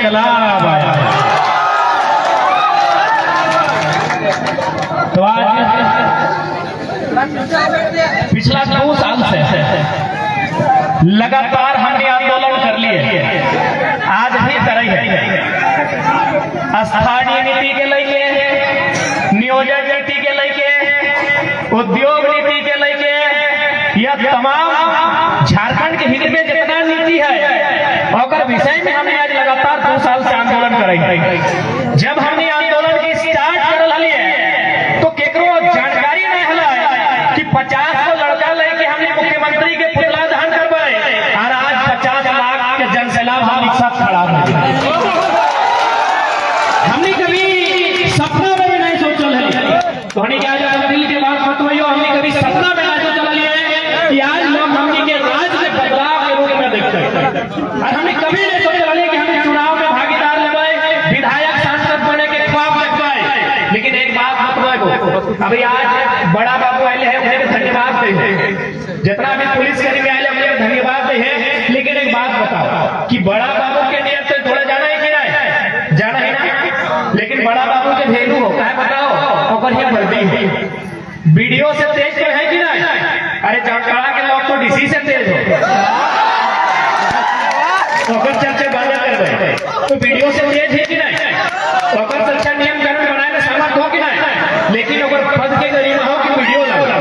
इनकलाब आया है। तो आज पिछला 2 साल से लगातार हमने आंदोलन कर लिए, आज भी कर रही है। स्थानीय नीति के लेके, नियोजन नीति के लेके, उद्योग नीति के लेके, यह तमाम झारखंड के हित में जितना नीति है और विषय में हमने आज लगातार 2 साल से आंदोलन कर रही है। जब हमने आंदोलन की स्टार्ट कर रही है तो केकरो जानकारी नहीं हला कि 50 को लड़का लेके हमने मुख्यमंत्री के पुतला दहन करवाए और आज 50 लाख के जनसैलाब हम एक साथ खड़ा हो। हमने कभी सपना में भी नहीं सोचल है, तो हमने क्या दिल के बात मत हो, हमने कभी सपना में नहीं सोचल है कि आज लोग हमने के राज में बदलाव के रूप में देखते हैं। और हमने कभी नहीं सोचल है कि हमें चुनाव में भागीदार लेवाए, विधायक सांसद बने के ख्वाब देखवाए। लेकिन एक बात मतलब अभी आज बड़ा बाबू आए हैं, उन्हें धन्यवाद दे, जितना भी पुलिसकर्मी आए उन्हें धन्यवाद दे। लेकिन एक बात बताओ कि बड़ा बाबू के नियत से थोड़ा जाना है कि नहीं जाना है ना, लेकिन बड़ा बाबू के भेलू हो क्या बताओ, और ये बढ़ती है वीडियो से तेज तो है कि नहीं? अरे जामताड़ा के लोग तो डीसी से तेज हो, चर्चा बाजा कर रहे तो वीडियो से तेज है कि नहीं? अच्छा नियम कानून बनाए में सहमत हो कि नहीं? लेकिन अगर पद के गरिमा हो कि वीडियो लगा,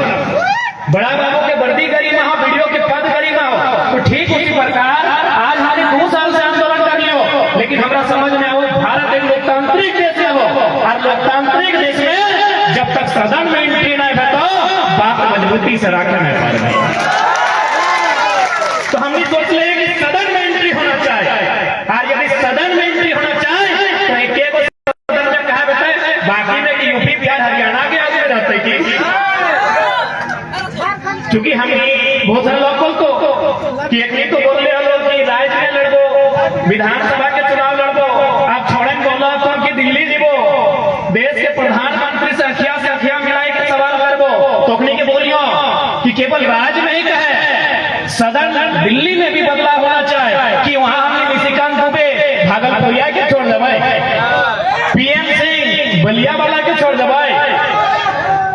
बड़ा बाबू के वर्दी गरिमा हो, वीडियो के पद गरिमा हो, तो ठीक उसी प्रकार आज हमारे 2 साल से आंदोलन कर लियो। लेकिन हमारा समझ में आओ भारत एक लोकतांत्रिक देश है हो, और लोकतांत्रिक देश में जब तक सदन में एंट्री नहीं है तो बात मजबूती से रखना है। तो हमने सोच ले कि सदन में एंट्री होना चाहिए, और यदि सदन में एंट्री होना चाहिए तो एक सदन में कहा बेटा बाकी में कि यूपी बिहार हरियाणा के आगे रहते कि क्योंकि हम बहुत सारे लोग को कि एक तो बोल रहे लोग कि राज्य में लड़बो, विधानसभा के चुनाव लड़बो, आप छोड़े बोला तो कि दिल्ली जीबो, देश के प्रधानमंत्री से अखिया मिलाई के सवाल करबो, तो के बोलियो कि केवल राज्य में ही कहे सदन दिल्ली में भी बदलाव होना चाहिए कि वहां हमने निशिकांत दुबे भागलपुरिया के छोड़ दबाए, पीएम सिंह बलिया वाला के छोड़ दबाए,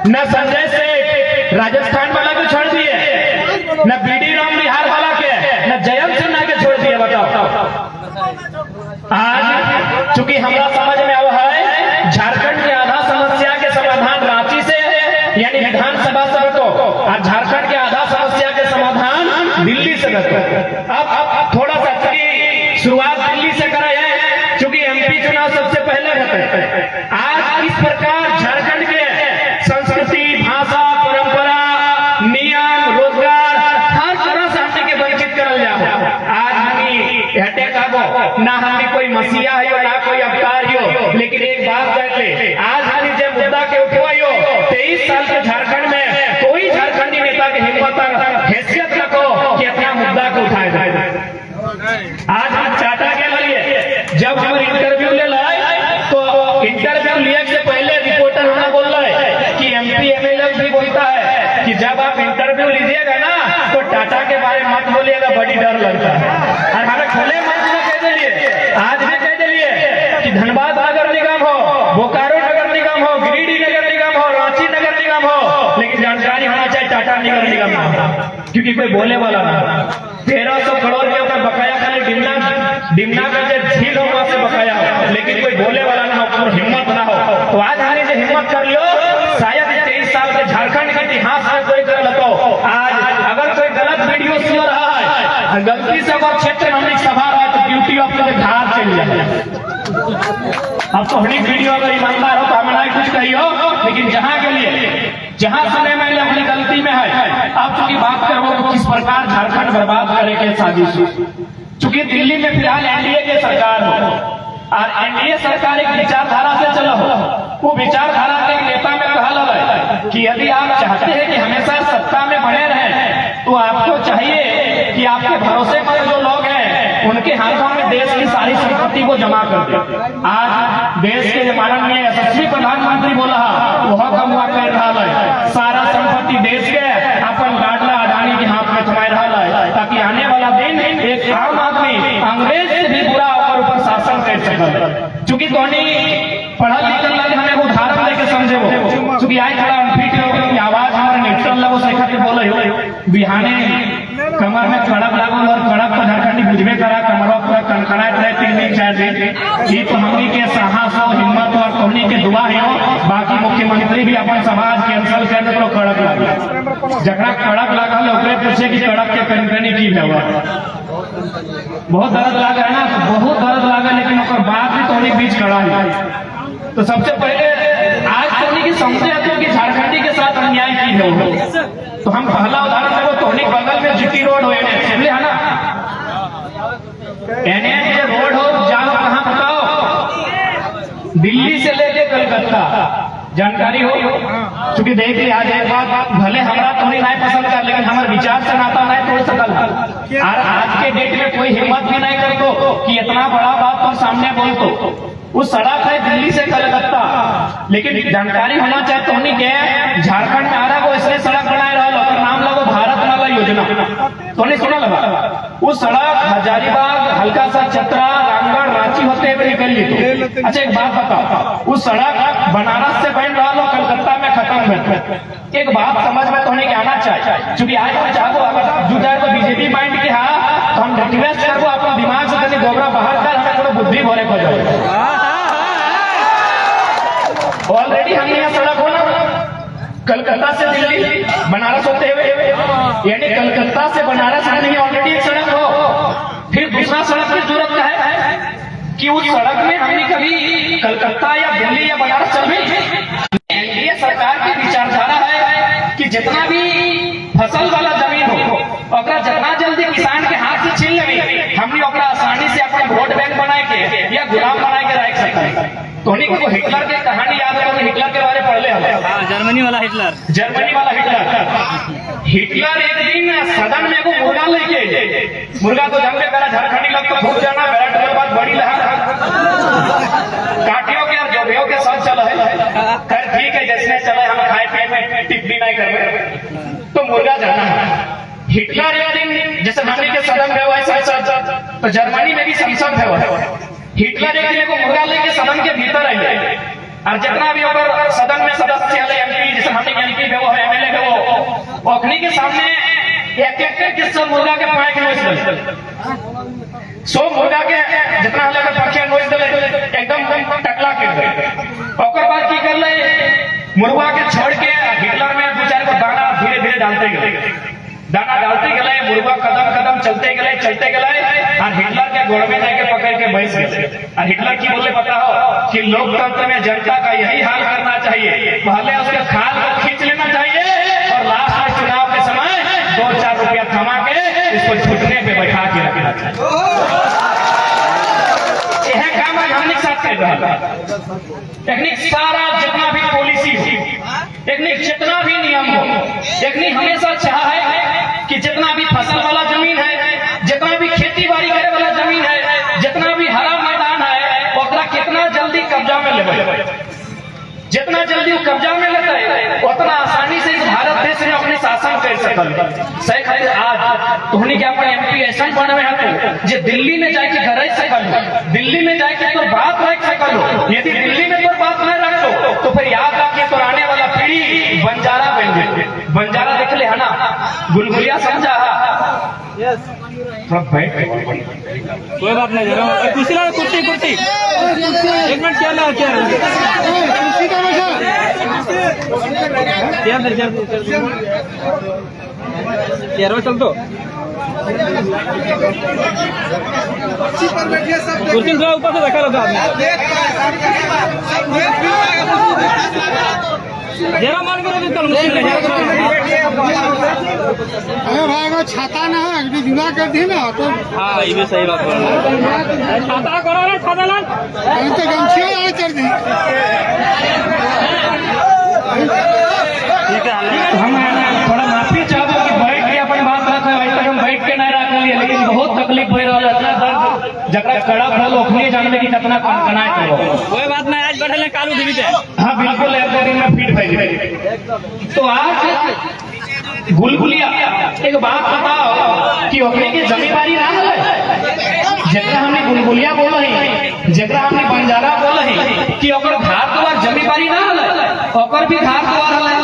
न संजय सेठ राजस्थान वाला के छोड़ दिए, न बीडी राम बिहार वाला के, न जयंत सिन्हा के छोड़ दिए। बताओ आज चूंकि हमारा समझ में आया है झारखंड की आधा समस्या के समाधान रांची से यानी विधानसभा से तो, और झारखंड के आधा समस्या के समाधान दिल्ली से करते। अब थोड़ा सा शुरुआत दिल्ली से करा है क्योंकि एमपी चुनाव सबसे पहले होते। आज इस प्रकार झारखंड के संस्कृति, भाषा, परंपरा, नियम, रोजगार हर तरह से हमने के वंचित करल जाओ। आज हमी अटैक आगो ना हमी कोई मसीहा है ना कोई अवतार हो, लेकिन एक बात कहते आज हमी जो मुद्दा के उठवाइयो 23 साल के झारखंड में कोई झारखंडी नेता के हिम्मत और हैसियत रखो कि अपना मुद्दा को उठाए जाए। आज हम चाटा के लिए जब हम इंटरव्यू ले लाए तो इंटरव्यू लिए से पहले रिपोर्टर होना बोल रहा है कि एमपी एमएलए भी बोलता है कि जब आप इंटरव्यू लीजिएगा ना तो टाटा के बारे में मत बोलिएगा, बड़ी डर लगता है। और हमें खुले मंच में कह दिए, आज भी कह दिए कि धनबाद नगर निगम हो, बोकारो नगर निगम हो, गिरिडीह नगर निगम हो, रांची नगर निगम हो, लेकिन जानकारी होना चाहिए टाटा नगर निगम ना, क्योंकि कोई बोले वाला ना। 1300 करोड़ के ऊपर बकाया खाली डिमना का जो झील हो वहां से बकाया हो, लेकिन कोई बोले वाला ना हो और हिम्मत ना हो। तो आज हमारी जो हिम्मत कर लियो शायद 23 साल के झारखंड के इतिहास में कोई कर लगो। आज अगर कोई गलत वीडियो सुन रहा है, गलती से अगर क्षेत्र में हमने सभा रहा तो ड्यूटी ऑफ के धार चल जाए। अब तो हर वीडियो अगर ईमानदार हो तो हमें नहीं कुछ कही हो, लेकिन जहां के लिए जहां समय में अपनी गलती में है। अब चूंकि बात करो तो किस प्रकार झारखंड बर्बाद करे के साजिश, चूंकि दिल्ली में फिलहाल एनडीए की सरकार हो और एनडीए सरकार एक विचारधारा से चला हो, वो विचारधारा के नेता में कहा लगा कि यदि आप चाहते हैं कि हमेशा सत्ता में बने रहें तो आपको चाहिए कि आपके भरोसे पर जो लोग हैं उनके हाथों में देश की सारी संपत्ति को जमा कर दे। आज देश के माननीय यशस्वी प्रधानमंत्री बोला वह कम हुआ कर रहा है, सारा संपत्ति देश के अपन लाडला अडानी के हाथ में थमा रहा है, ताकि आने वाला दिन एक आम आदमी अंग्रेज से भी बुरा ऊपर शासन कर चूंकि तोहनी पढ़ल लिखल लगे हमें उदाहरण देके समझे हो, चूंकि आज थोड़ा अनफिट हो, आवाज हमारे नेचुरल लगो से खातिर बोले हो, बिहाने कमर में कड़क लागल और कड़क तो झारखंडी बुझबे करा, कमरवा पूरा कनकनात रहे 3 दिन 4 दिन। ये तो हमनी के साहस हो, हिम्मत और तोहनी के दुआ है हो। बाकी मुख्यमंत्री भी अपन समाज कैंसल कर दे तो कड़क लागल, जकरा कड़क लागल ओकरे पूछे कि कड़क के कनकनी की हुआ। बहुत दर्द लागा है ना, बहुत दर्द लागा, लेकिन ओकर बाद भी तोहनी बीच खड़ा है। तो सबसे पहले आज तोहनी की समझे तो कि झारखंडी के साथ अन्याय की है। तो हम पहला उदाहरण देखो, तोहनी बगल में जीटी रोड हो है ना, एनएच जो रोड हो जाओ कहाँ बताओ, दिल्ली से लेके कलकत्ता, जानकारी हो। क्योंकि देख लिया आज एक बात, भले हमारा तुम्हें नहीं पसंद कर, लेकिन हमारे विचार से नाता नहीं तोड़ सकल। और आज के डेट में कोई हिम्मत भी नहीं कर दो कि इतना बड़ा बात तुम सामने बोल दो। वो सड़क है दिल्ली से कलकत्ता, लेकिन जानकारी होना चाहिए तो नहीं क्या झारखंड में आ रहा वो इसलिए सड़क बनाए रहा, नाम लगो भारत माला योजना, तो नहीं सुना लगा। वो सड़क हजारीबाग, हल्का सा चतरा, रामगढ़, रांची होते हुए निकल ली। अच्छा एक बात बताओ, वो सड़क बनारस से बन रहा लो, कलकत्ता में खत्म है। एक बात समझ में तो नहीं आना चाहिए, क्योंकि आज हम चाहो जो जाए तो बीजेपी माइंड के हाँ, तो हम रिक्वेस्ट करो अपना दिमाग से कहीं गोबरा बाहर कर, हमें थोड़ा बुद्धि भरे हो जाए। ऑलरेडी हमने यहाँ सड़क हो ना, कलकत्ता से दिल्ली बनारस होते हुए, यानी कलकत्ता से बनारस नहीं ऑलरेडी एक सड़क हो। फिर दूसरा सड़क की जरूरत है कि उस सड़क में हमने कभी कलकत्ता या दिल्ली या बनारस चल भी। एनडीए सरकार की विचारधारा है कि जितना भी फसल वाला जमीन हो जितना जल्दी किसान के हाथ से छीन लेंगे, हमने आसानी से अपना वोट बैंक बनाए के या गुलाम बनाए के रख सकते हैं। तो को हिटलर की कहानी याद है, तो हिटलर के बारे पढ़ ले हम। जर्मनी वाला हिटलर हिटलर एक दिन सदन में को मुर्गा लेके, मुर्गा तो जंगे करा, झारखंडी लोग तो खूब जाना, बैठ के बाद बड़ी लहा काटियों के और जोबियों के साथ चला है। खैर ठीक है, जैसे चले हम खाए पिए में टिप्पणी नहीं कर, तो मुर्गा जाना है। हिटलर एक दिन जैसे हमने के सदन में हुआ तो जर्मनी में भी संसद है। हिटलर एक दिन को मुर्गा लेके सदन के भीतर आई, और जितना भी ऊपर सदन में सदस्य एमपी, जैसे हमने एमपी है वो एमएलए है वो अखनी के सामने एक एक किस्सा मुर्गा के पाए के नोच सो मुर्गा के जितना लेकर पक्षे नोच दे एकदम टकला के ओकर बाद की कर ले, मुर्गा के छोड़ के हिटलर में 2-4 को दाना धीरे धीरे डालते गए, दाना डालते गए, मुर्गा कदम कदम चलते गए और हिटलर के गोड़ में जाके पकड़ के बैठ गए। और हिटलर की बोले पता हो कि लोकतंत्र में जनता का यही हाल करना चाहिए, पहले उसके खाल को खींच लेना चाहिए और लास्ट में चुनाव के समय 2-4 रुपया थमा के इसको छुटने पे बैठा के रखना चाहिए। यह काम आज हमने साथ कर रहा टेक्निक, सारा जितना भी पॉलिसी टेक्निक, जितना भी नियम हो, टेक्निक हमेशा चाहा है कि जितना भी फसल वाला जमीन है, जितना भी खेती बाड़ी करे वाला जमीन है, जितना भी हरा मैदान है, उतना कितना जल्दी कब्जा में ले, जितना जल्दी वो कब्जा में लेता है उतना आसानी से इस भारत देश में अपने शासन कर सकते। सही खातिर आज तुमने क्या अपने एमपी ऐसा बनवे है जो दिल्ली में जाके घर सकल, दिल्ली में जाके तो बात रख सकल। यदि दिल्ली में तो बात नहीं रखो तो फिर याद रखिए तो आने वाला पीढ़ी बंजारा बन जाए। बंजारा देख ले है ना, गुलगुलिया समझा कोई बात नहीं, कुर्सी ला, कुर्सी कुर्सी 1 मिनट क्या ला, क्या चल तो कुर्सी थोड़ा ऊपर से रखा लगा जरा मान करो तो मुश्किल अरे भाई वो छाता ना है, अभी जुड़ा कर दी ना तो। हाँ ये भी सही बात है, छाता करो ना, छाता ला तो गमछिया कर दी। ठीक है, हम थोड़ा माफी चाहते कि बैठ के अपन बात रखे, अभी तक हम बैठ के नहीं रख लिए, लेकिन बहुत तकलीफ हो रहा है। जरा कड़ा फल ओखनी जानने की कितना कनाए तो कोई बात नहीं, आज बैठे कालू टीवी पे। हाँ बिल्कुल, एक दिन में फिट भाई। तो आज गुलगुलिया एक बात बताओ कि ओखनी की जमींदारी ना है, जितना हमने गुलगुलिया बोलो ही जरा हमने बंजारा बोले ही कि ओकर घर द्वार जमी बारी ना हले, ओकर भी घर द्वार हले,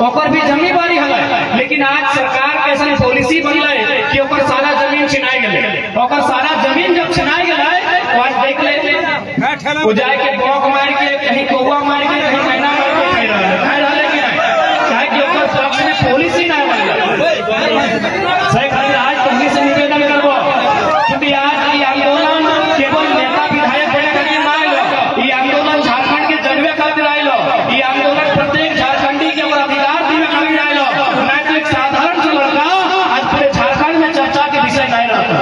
ओकर भी जमी बारी हले, लेकिन आज सरकार के ऐसा पॉलिसी बनले कि ओकर सारा जमीन छिनाई गेले। ओकर सारा जमीन जब छिनाई गेले तो आज देख ले वो जाए के बौक मार के कहीं कौवा मार के कहीं मैना मार के खाई रहले कि नहीं, काहे कि ओकर पक्ष में पॉलिसी ना बनले। सही खातिर आज तुमनी से निवेदन करबो कि आज ये आंदोलन केवल नेता विधायक बने खातिर ना आइलो, ये आंदोलन झारखंड के जनवे खातिर आइलो, ये आंदोलन प्रत्येक झारखंडी के अधिकार दिवे खातिर आइलो, ना तो एक साधारण सा लड़का आज पूरे झारखंड में चर्चा के विषय नहीं रहता।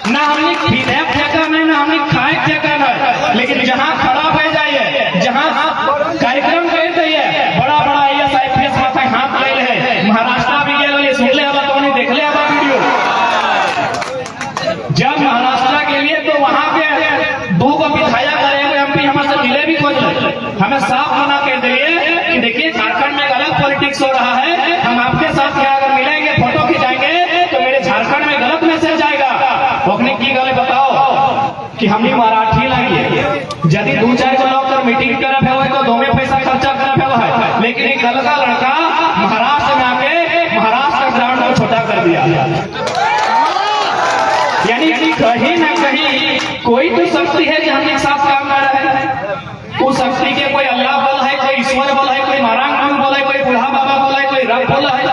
ना हमने विधेयक फेंका नहीं, ना हमने खाए फेंका नहीं, लेकिन जहाँ खड़ा हो जाइए, जहाँ कार्यक्रम कर दिए, बड़ा बड़ा IAS माथा हाथ ले है, महाराष्ट्र भी गए सुन ले तो नहीं देख ले वीडियो। जब महाराष्ट्र के लिए तो वहाँ पे 2 को विधायक करेंगे MP हमारे मिले भी खोज हमें साफ मना कर दिए कि देखिए झारखंड में गलत पॉलिटिक्स हो रहा है, हम आपके साथ क्या अगर मिलेंगे फोटो खिंचाएंगे तो मेरे झारखंड में गलत मैसेज आएगा। ओखने की गले बताओ कि हमने मराठी लगी यदि 2-4 को लोग कर मीटिंग करब है तो 2 में पैसा खर्चा करब है, लेकिन एक लड़का महाराष्ट्र में आके महाराष्ट्र ग्राउंड को छोटा कर दिया। यानी कि कहीं ना कहीं कोई तो शक्ति है जो हम एक साथ काम कर रहे हैं। उस शक्ति के कोई अल्लाह बल है, कोई ईश्वर बल है, कोई महाराज बोला है, कोई बूढ़ा बाबा बोला है, कोई रब बोला है,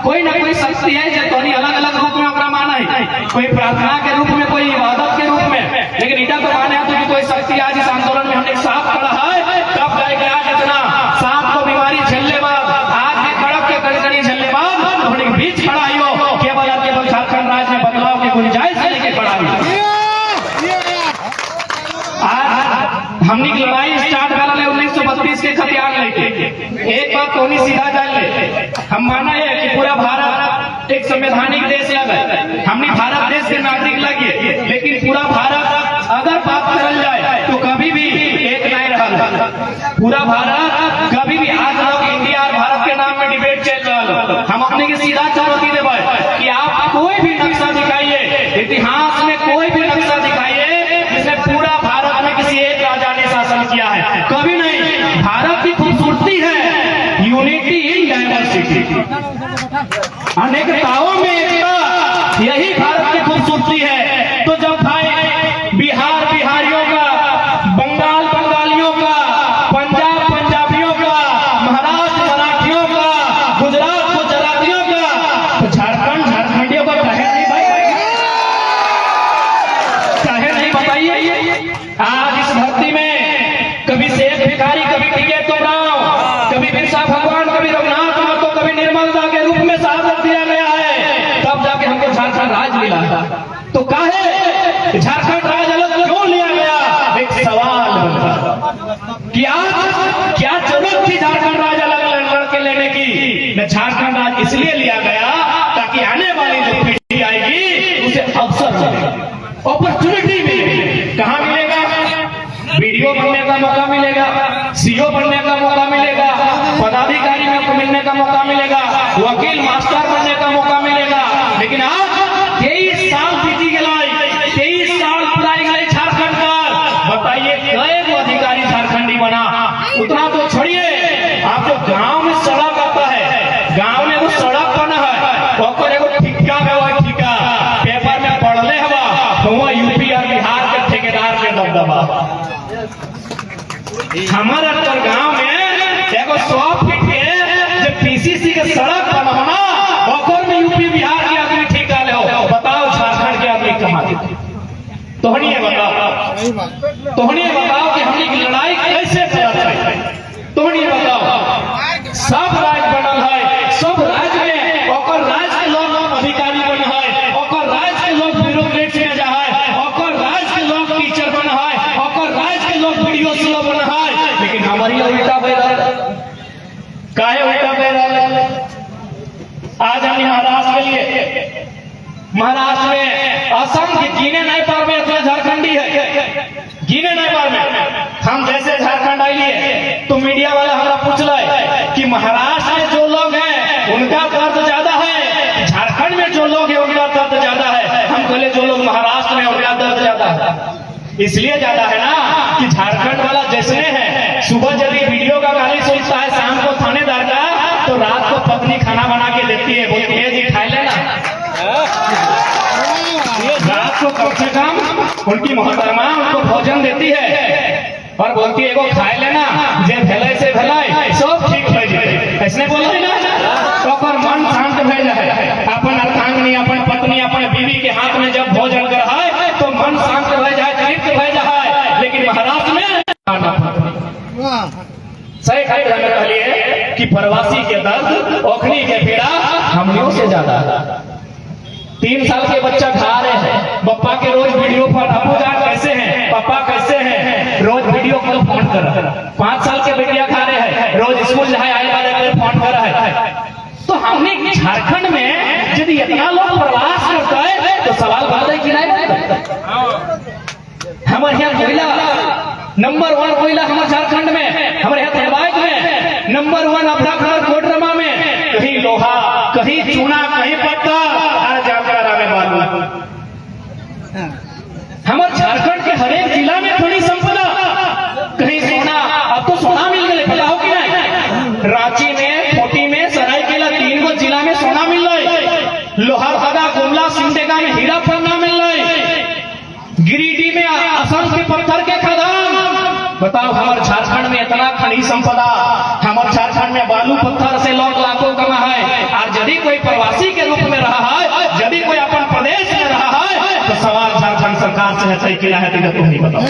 कोई ना कोई शक्ति है जो तोनी अलग अलग रूप में अपना माना है, कोई प्रार्थना के रूप में, कोई इबादत के रूप में, लेकिन इटा तो माने तो कि कोई शक्ति आज इस आंदोलन में हमने साफ खड़ा है। कब जाएगा आज इतना सांप को बीमारी झेलने बाद, आज भी कड़क के कड़कड़ी झेलने बाद हमने बीच खड़ा ही हो केवल झारखंड राज्य में बदलाव की गुंजाइश से लेके खड़ा ही। आज हमने की लड़ाई स्टार्ट कर ले 1932 के खतियान लेके। एक बात तो नहीं सीधा जान ले, हम माना है कि पूरा भारत एक संवैधानिक देश लगे, हमने भारत देश के नागरिक लगे, लेकिन पूरा भारत अगर बात करल जाए तो कभी भी एक नहीं रहा। पूरा भारत कभी भी, आज लोग इंडिया और भारत के नाम में डिबेट चल रहा, हम अपने की सीधा चुनौती देवे कि आप कोई भी नक्शा दिखाइए, इतिहास में कोई भी नक्शा दिखाइए जिसमें पूरा भारत में किसी एक राजा ने शासन किया है, कभी नहीं। भारत की खूबसूरती है यूनिटी इन डायवर्सिटी, अनेकताओं में एकता, यही भारत की खूबसूरती है। तो जब भाई बिहार बिहारियों का, बंगाल बंगालियों का, पंजाब पंजाबियों का, महाराष्ट्र मराठियों का, गुजरात गुजरातियों का, तो झारखंड झारखंडियों का कहे नहीं भाई, कहे नहीं बताइए। आज इस धरती में कभी सेठ भिखारी, कभी टिकैत तोमराव, कभी बिरसा भगवान, कभी रघुनाथ महतो, कभी निर्मलता के रूप में शहादत दिया गया है, तब जाके हमको झारखंड राज मिला। तो काहे झारखंड राज अलग क्यों लिया गया, एक सवाल बनता कि आज क्या जरूरत थी झारखंड राज अलग लड़के लेने की। न झारखंड राज इसलिए लिया गया ताकि आने वाली जो पीढ़ी आएगी उसे अवसर मिले, अपॉर्चुनिटी मिले। कहाँ मिलेगा? वीडियो बनने का मौका मिलेगा, CO बनने का मौका मिलेगा, पदाधिकारी में मिलने का मौका मिलेगा, वकील मास्टर बनने का मौका मिलेगा। लेकिन आज 23 साल बीती गई, 23 साल पुराई गई झारखंड पर, बताइए कई अधिकारी झारखंडी बना? उतना तो छोड़िए, आप जो गांव में सड़क आता है, गांव में वो सड़क बना है, ओकर एगो ठिक्का है, वो ठिक्का पेपर में पढ़ले हवा तो वो यूपी और बिहार के ठेकेदार के दबदबा। हमारे अंदर गांव में एगो 100 फीट के जब PCC के सड़क बनवाना, ओकर में यूपी बिहार के आदमी ठेका ले हो। बताओ झारखंड के आदमी कहाँ थे? तोहनी बताओ, तोहनी बताओ कि हमने की लड़ाई कैसे है? तोहनी बताओ। सब राज्य बनल है, सब राज्य में ओकर राज्य के लोग अधिकारी बन है, ओकर राज्य के लोग ब्यूरोक्रेट में जा है, ओकर राज्य के लोग टीचर बन है, ओकर राज्य के लोग वीडियो स्लो बन है। लेकिन हमारी उल्टा बह रहा है, काहे उल्टा बह रहा है? आज हमने महाराष्ट्र के लिए, महाराष्ट्र में असंख्य गिने नहीं पार में इतना झारखंडी है, गिने नहीं पार में। हम जैसे झारखंड आइए तो मीडिया वाला हमारा पूछ रहा है कि महाराष्ट्र में जो लोग हैं उनका दर्द ज्यादा है, झारखंड में जो लोग हैं उनका दर्द ज्यादा है। हम कहले जो लोग महाराष्ट्र में उनका दर्द ज्यादा इसलिए ज्यादा है ना कि झारखंड वाला जैसे है, सुबह जब वीडियो का गाली सुनता है शाम को थानेदार का, तो रात को पत्नी खाना बना के देती है, बोलती है जी खाए लेना। रात को कम से कम उनकी मोहतरमा उनको भोजन देती है और बोलती है एगो खाए लेना, जे भलाई से भलाई सब ठीक हो जाए, ऐसने बोलते ना। तो ओकर मन शांत भय जाए, अपन अर्धांगिनी अपन पत्नी अपन बीवी के हाथ में जब भोजन कराए तो मन शांत भय जाए, तृप्त भय जाए। लेकिन महाराष्ट्र में सही खाई कहलिए कि प्रवासी के दर्द ओखनी के पीड़ा हमनियों से ज्यादा। 3 साल के बच्चा खा रहे हैं, पप्पा के रोज वीडियो फोन, अबू जान कैसे हैं, पापा कैसे हैं, रोज वीडियो कॉल फोन कर रहा है। 5 साल के बेटिया खा रहे हैं, रोज स्कूल जाए आए वाले फोन कर रहा है। तो हमने झारखंड में यदि इतना लोग प्रवास करता है तो सवाल बात है कि नहीं, हमारे यहाँ कोयला नंबर 1 कोयला हमारे झारखंड में, हमारे यहाँ धनबाद में नंबर 1, अपराखंड कोडरमा में कहीं लोहा कहीं चूना कहीं पत्थर और जामताड़ा में बालू। हमारे झारखंड के हर एक जिला में खनिज संपदा, कहीं सोना, अब तो सोना मिल गए, पता हो कि नहीं, रांची में, खूंटी में, सरायकेला 3 गो जिला में सोना मिल रहा, लोहारदगा, गुमला, सिमडेगा में हीरा फन्ना मिल रहा, गिरिडीह में असम के पत्थर के खदान। बताओ हमारे झारखंड में इतना खनिज संपदा, हमारे झारखंड में बालू पत्थर से लोग लाखों कमा है। और यदि कोई प्रवासी के रूप में रहा है, यदि कोई अपन प्रदेश में रहा है, तो सवाल झारखंड सरकार से है कि है तुम नहीं बताओ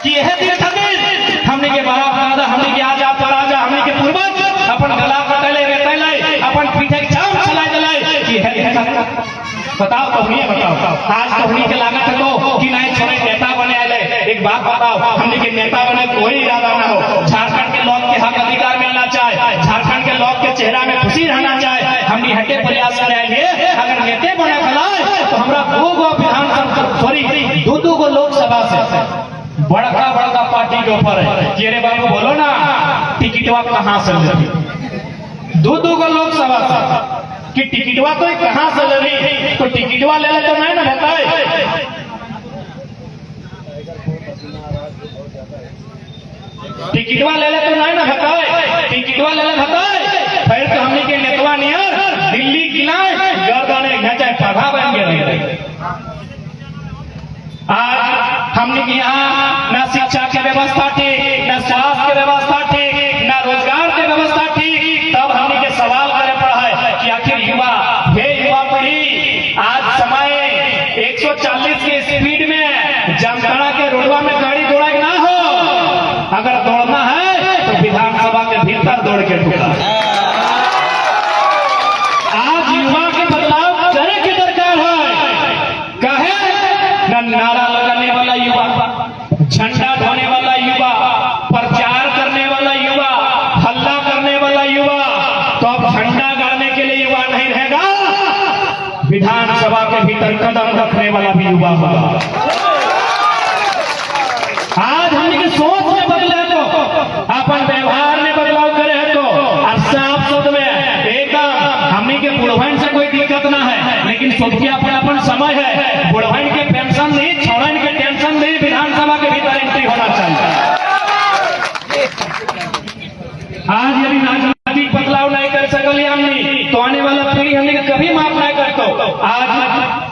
कि यह दिन खातिर हमने के बाप दादा, हमने के आजा पराजा, हमने के पूर्वज अपन गला कटले रेतले अपन पीठे चाम चला जलाए कि है। बताओ कहानी बताओ, आज कहानी के लागत है तो कि नहीं छोड़े नेता बने आए। एक बात बताओ, हमने के नेता बने कोई इरादा ना हो, झारखंड के लोग के हक अधिकार मिलना चाहे, झारखंड के लोग के चेहरा में खुशी रहना चाहे, हमने हटे प्रयास करेंगे। अगर नेता बने खलाए तो हमारा 2 गो विधानसभा, सॉरी 2 गो लोकसभा से बड़का बड़का पार्टी के ऊपर है कि अरे बाबू बोलो ना टिकटवा कहाँ से लेती, 2 गो लोकसभा से कि टिकटवा तो कहाँ से ले रही, तो टिकटवा ले तो नहीं ना बताए, टिकटवा ले तो नहीं ना बताए, टिकटवा ले बताए फिर तो हमने के नेतवा नियर दिल्ली किलाए गर्दने घाचे पढ़ा बन गए। आज हमने के यहाँ न शिक्षा की व्यवस्था ठीक, न स्वास्थ्य की व्यवस्था ठीक, न रोजगार की व्यवस्था ठीक, तब हमने के सवाल करे पड़ा है कि आखिर युवा पीढ़ी आज समय 140 की स्पीड में जामताड़ा के रोडवा में गाड़ी दौड़ा ना हो, अगर दौड़ना है तो विधानसभा के भीतर दौड़ के ढूंढा। आज युवा के बदलाव करने की दरकार है, कहे न नारा लगाने वाला युवा, झंडा ढोने वाला युवा, प्रचार करने वाला युवा, हल्ला करने वाला युवा, तो अब झंडा गाड़ने के लिए युवा नहीं रहेगा, विधानसभा के भीतर कदम रखने वाला भी युवा होगा। आज हमने सोच में बदले तो अपन व्यवहार में बदलाव करे तो साफ शब्द में एकदम हमने के बुढ़वन से कोई दिक्कत ना है, लेकिन सबके अपन समय है, बुढ़वन के पेंशन नहीं, छोड़न के टेंशन नहीं, विधानसभा के भीतर एंट्री होना चाहिए। आज यदि राजनीतिक बदलाव नहीं कर सकल हमने तो आने वाला पीढ़ी हमने कभी माफ नहीं करतो। आज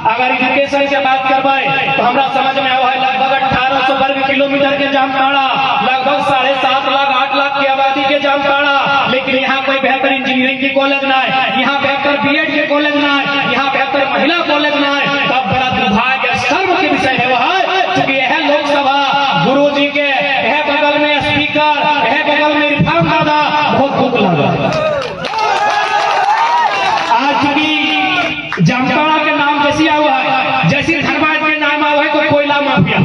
अगर एजुकेशन की बात करवाए तो हमारा समझ में आया है लगभग 1800 वर्ग किलोमीटर के जामताड़ा, लगभग 7.5 लाख 8 लाख की आबादी के जामताड़ा, लेकिन यहाँ कोई बेहतर इंजीनियरिंग की कॉलेज ना है, यहाँ बेहतर बीएड के कॉलेज ना है, यहाँ बेहतर महिला कॉलेज ना है। तब बड़ा दुर्भाग्य सर्व के विषय है वह क्योंकि यह लोकसभा गुरु जी के यह बगल में स्पीकर, यह बगल में इरफान दादा, बहुत दुख लगा। आज चूंकि जामताड़ा के नाम जैसी हुआ है, जैसी धनबाद के नाम हुआ है तो कोयला माफिया,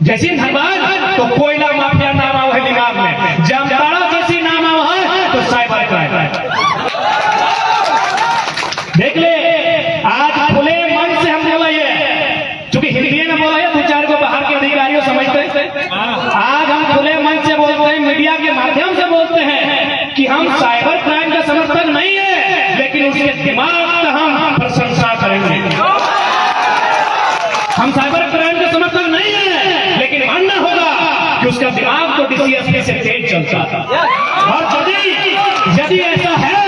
जैसी धनबाद तो कोयला माफिया नाम हुआ है दिमाग में, जामताड़ा जैसी नाम हुआ है तो साइबर क्राइम। देख ले आज खुले मन से हम बोला है, चूंकि हिंदी में बोला है 2-4 को बाहर के अधिकारियों समझते हैं, आज हम खुले मन से बोलते हैं, मीडिया के माध्यम से बोलते हैं कि हम साइबर क्राइम का समर्थक नहीं है, लेकिन उसके दिमाग का हम प्रशंसा करेंगे। हम साइबर क्राइम के समर्थक नहीं है, लेकिन मानना होगा कि उसका दिमाग तो डीसीएसपी से तेज चलता था। और यदि ऐसा है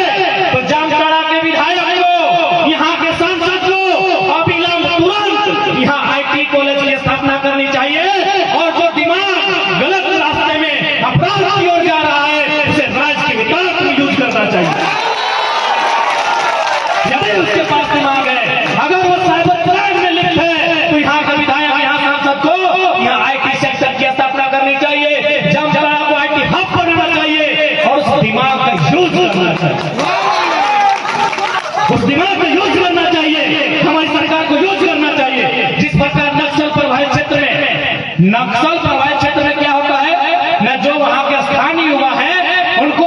तो जामताड़ा के विधायक को, यहाँ के सांसद को अविलंब तुरंत यहाँ आईटी कॉलेज की स्थापना करनी चाहिए, और जो दिमाग गलत रास्ते में अपराध की ओर जा रहा है उसे राज्य के विकास में यूज करना चाहिए। यदि उसके पास दिमाग है, अगर वो साइबर क्राइम में लिप्त है, तो यहाँ का विधायक, यहाँ सांसद को यहाँ आईटी सेक्टर की स्थापना करनी चाहिए, जामताड़ा को आईटी हब बनाना चाहिए, और उस दिमाग का यूज करना चाहिए। उस दिमाग को यूज करना चाहिए, हमारी सरकार को यूज करना चाहिए। जिस प्रकार नक्सल प्रभावित क्षेत्र में क्या होता है न, जो वहां के स्थानीय युवा है उनको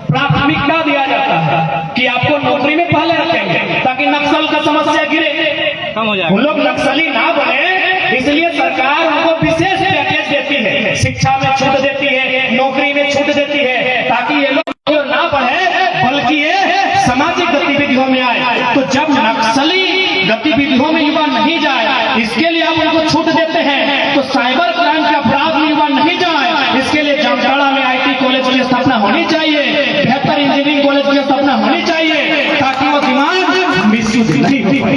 प्राथमिकता दिया जाता है कि आपको नौकरी में पहले रखेंगे ताकि नक्सल का समस्या गिरे, कम हो जाएगा। उन लोग नक्सली ना बने, इसलिए सरकार उनको विशेष पैकेज देती है, शिक्षा में छूट देती है, नौकरी में छूट देती है, ताकि ये लोग ना बढ़े बल्कि ये सामाजिक गतिविधियों में आए। तो जब नक्सली गतिविधियों में युवा नहीं जाए, इसके लिए आप उनको छूट देते हैं, तो साइबर क्राइम के अपराध में युवा नहीं जाए, इसके लिए जामताड़ा में आईटी कॉलेज की स्थापना होनी चाहिए, बेहतर इंजीनियरिंग कॉलेज की स्थापना होनी चाहिए, ताकि वो दिमाग मिसयूज नहीं हो।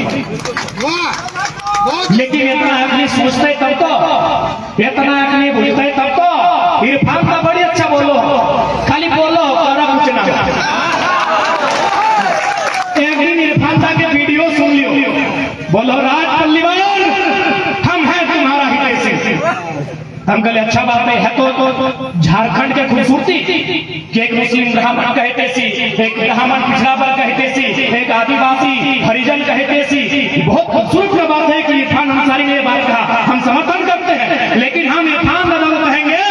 लेकिन इतना हक नहीं सोचते तब तो, इतना हक नहीं बुझते तब तो। इरफान का बड़ी अच्छा बोलो, खाली बोलो और कुछ ना। एक दिन इरफान का के वीडियो सुन लियो, बोलो राज पल्लीवाल हम हैं तुम्हारा हितैषी। हम कहले अच्छा बात है तो झारखंड के खूबसूरती कि एक मुस्लिम ब्राह्मण का हितैषी, एक ब्राह्मण पिछड़ा वर्ग का हितैषी, एक आदिवासी हरिजन का हितैषी। बहुत खूबसूरत बात है कि इरफान अंसारी ने ये बात कहा, हम समर्थन करते हैं। लेकिन हम इरफान दादा को कहेंगे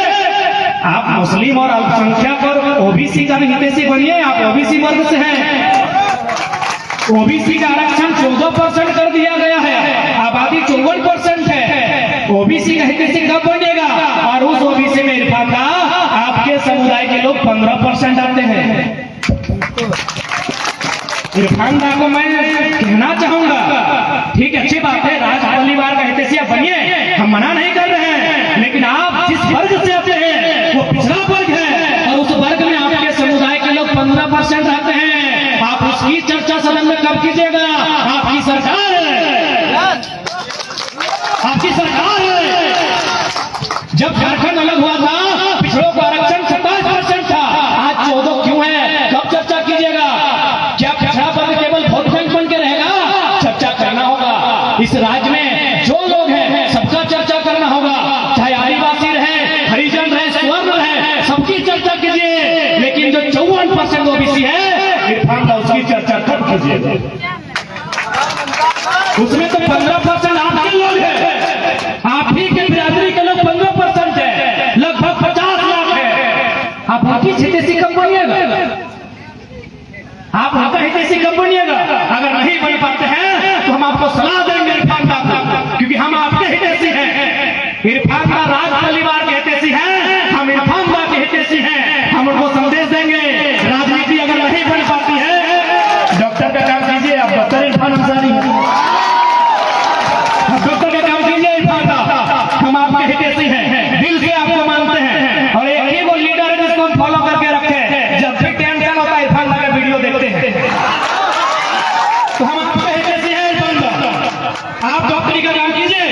आप मुस्लिम और अल्पसंख्यक और ओबीसी का भी हितैषी बनिए, आप ओबीसी वर्ग से हैं। ओबीसी का आरक्षण 14% कर दिया गया है, आबादी 54% है, ओबीसी का हितैषी कब बनेगा? और उस ओबीसी में इरफान का आपके समुदाय के लोग 15% आते हैं। इरफान दा को मैं कहना चाहूंगा, ठीक है अच्छी बात है, राज परिवार का हितैषी बनिए, हम मना नहीं कर रहे हैं, लेकिन आप जिस वर्ग से आते हैं वो पिछड़ा वर्ग है, और उस वर्ग में आपके समुदाय के लोग 15% आते हैं। आप उसकी चर्चा सदन में कब कीजिएगा? आपकी सरकार है, आपकी सरकार है। जब झारखंड अलग हुआ था, पिछड़ों का आरक्षण 27% था, आज 14 क्यों है? कब चर्चा कीजिएगा? क्या पिछड़ा वर्ग केवल वोट बैंक बन के रहेगा? चर्चा करना होगा। इस राज्य में जो लोग हैं सबका चर्चा करना होगा, चाहे आदिवासी रहे, हरिजन रहे, स्वर्ण रहे, सबकी चर्चा कीजिए। लेकिन जो 54% ओबीसी है, इरफान का उसकी चर्चा कब कीजिए? उसमें तो 15% आपके लोग हैं, आप ही के बिरादरी के लोग 15% है, लगभग 50 लाख है। आप आपकी हितैषी कब बनिएगा? आप आपका हितैषी कब बनिएगा? अगर नहीं बन पाते हैं तो हम आपको सलाह देंगे इरफान का, क्योंकि हम आपके हितैषी हैं। इरफान का राज परिवार के हितैषी हैं, हम इरफान का के हितैषी हैं। हम उनको संदेश देंगे, राजनीति अगर नहीं बन पाती है, डॉक्टर का काम कीजिए, आप डॉक्टर इरफान अंसारी, डॉक्टर का काम कीजिए इरफान का, हम आपके हितैषी हैं, दिल से आपको मानते हैं। और एक ही वो लीडर है जिसको हम फॉलो करके रखे हैं, जब भी टेंशन होता है इरफान का वीडियो देखते हैं, तो हम आपके हितैषी हैं इरफान का। आप डॉक्टरी का काम कीजिए,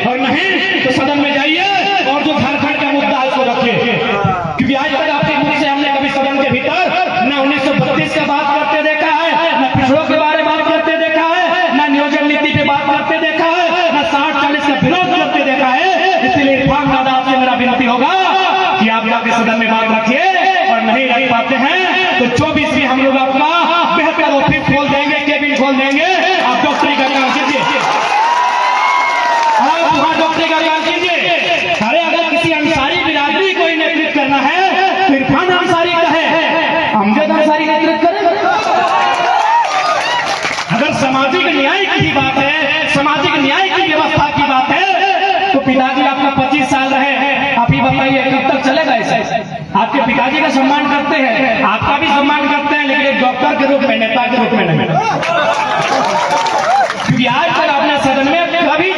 और नहीं तो सदन में जाइए और जो झारखंड का मुद्दा है उसको रखिए, क्योंकि आज तक आपके मुख से हमने कभी सदन के भीतर न 1932 का बात करते देखा है, न पिछड़ों के बारे में बात करते देखा है, न नियोजन नीति पे बात करते देखा है, न 60-40 का विरोध करते देखा है। इसलिए इरफान दादा आपसे मेरा विनती होगा कि आप जाके सदन में बात रखिए, और नहीं रख पाते हैं तो 24 में हम लोग आपका बेहतर ऑफिस खोल देंगे, केबिन खोल देंगे, आप डॉक्टरी का काम कीजिए, आप वहां डॉक्टरी का काम कीजिए। अरे अगर किसी अंसारी बिरादरी को नेतृत्व करना है तो इरफान अंसारी का है, अमजद अंसारी नेतृत्व करें। अगर सामाजिक न्याय की बात है, सामाजिक न्याय की व्यवस्था की बात है, तो पिताजी आपका 25 साल रहे, आप ही बताइए कब तक चलेगा ऐसा? आपके पिताजी का सम्मान करते हैं, आपका भी सम्मान करते हैं, लेकिन एक डॉक्टर के रूप में, नेता के रूप में नहीं, क्योंकि आज तक आपने सदन में कभी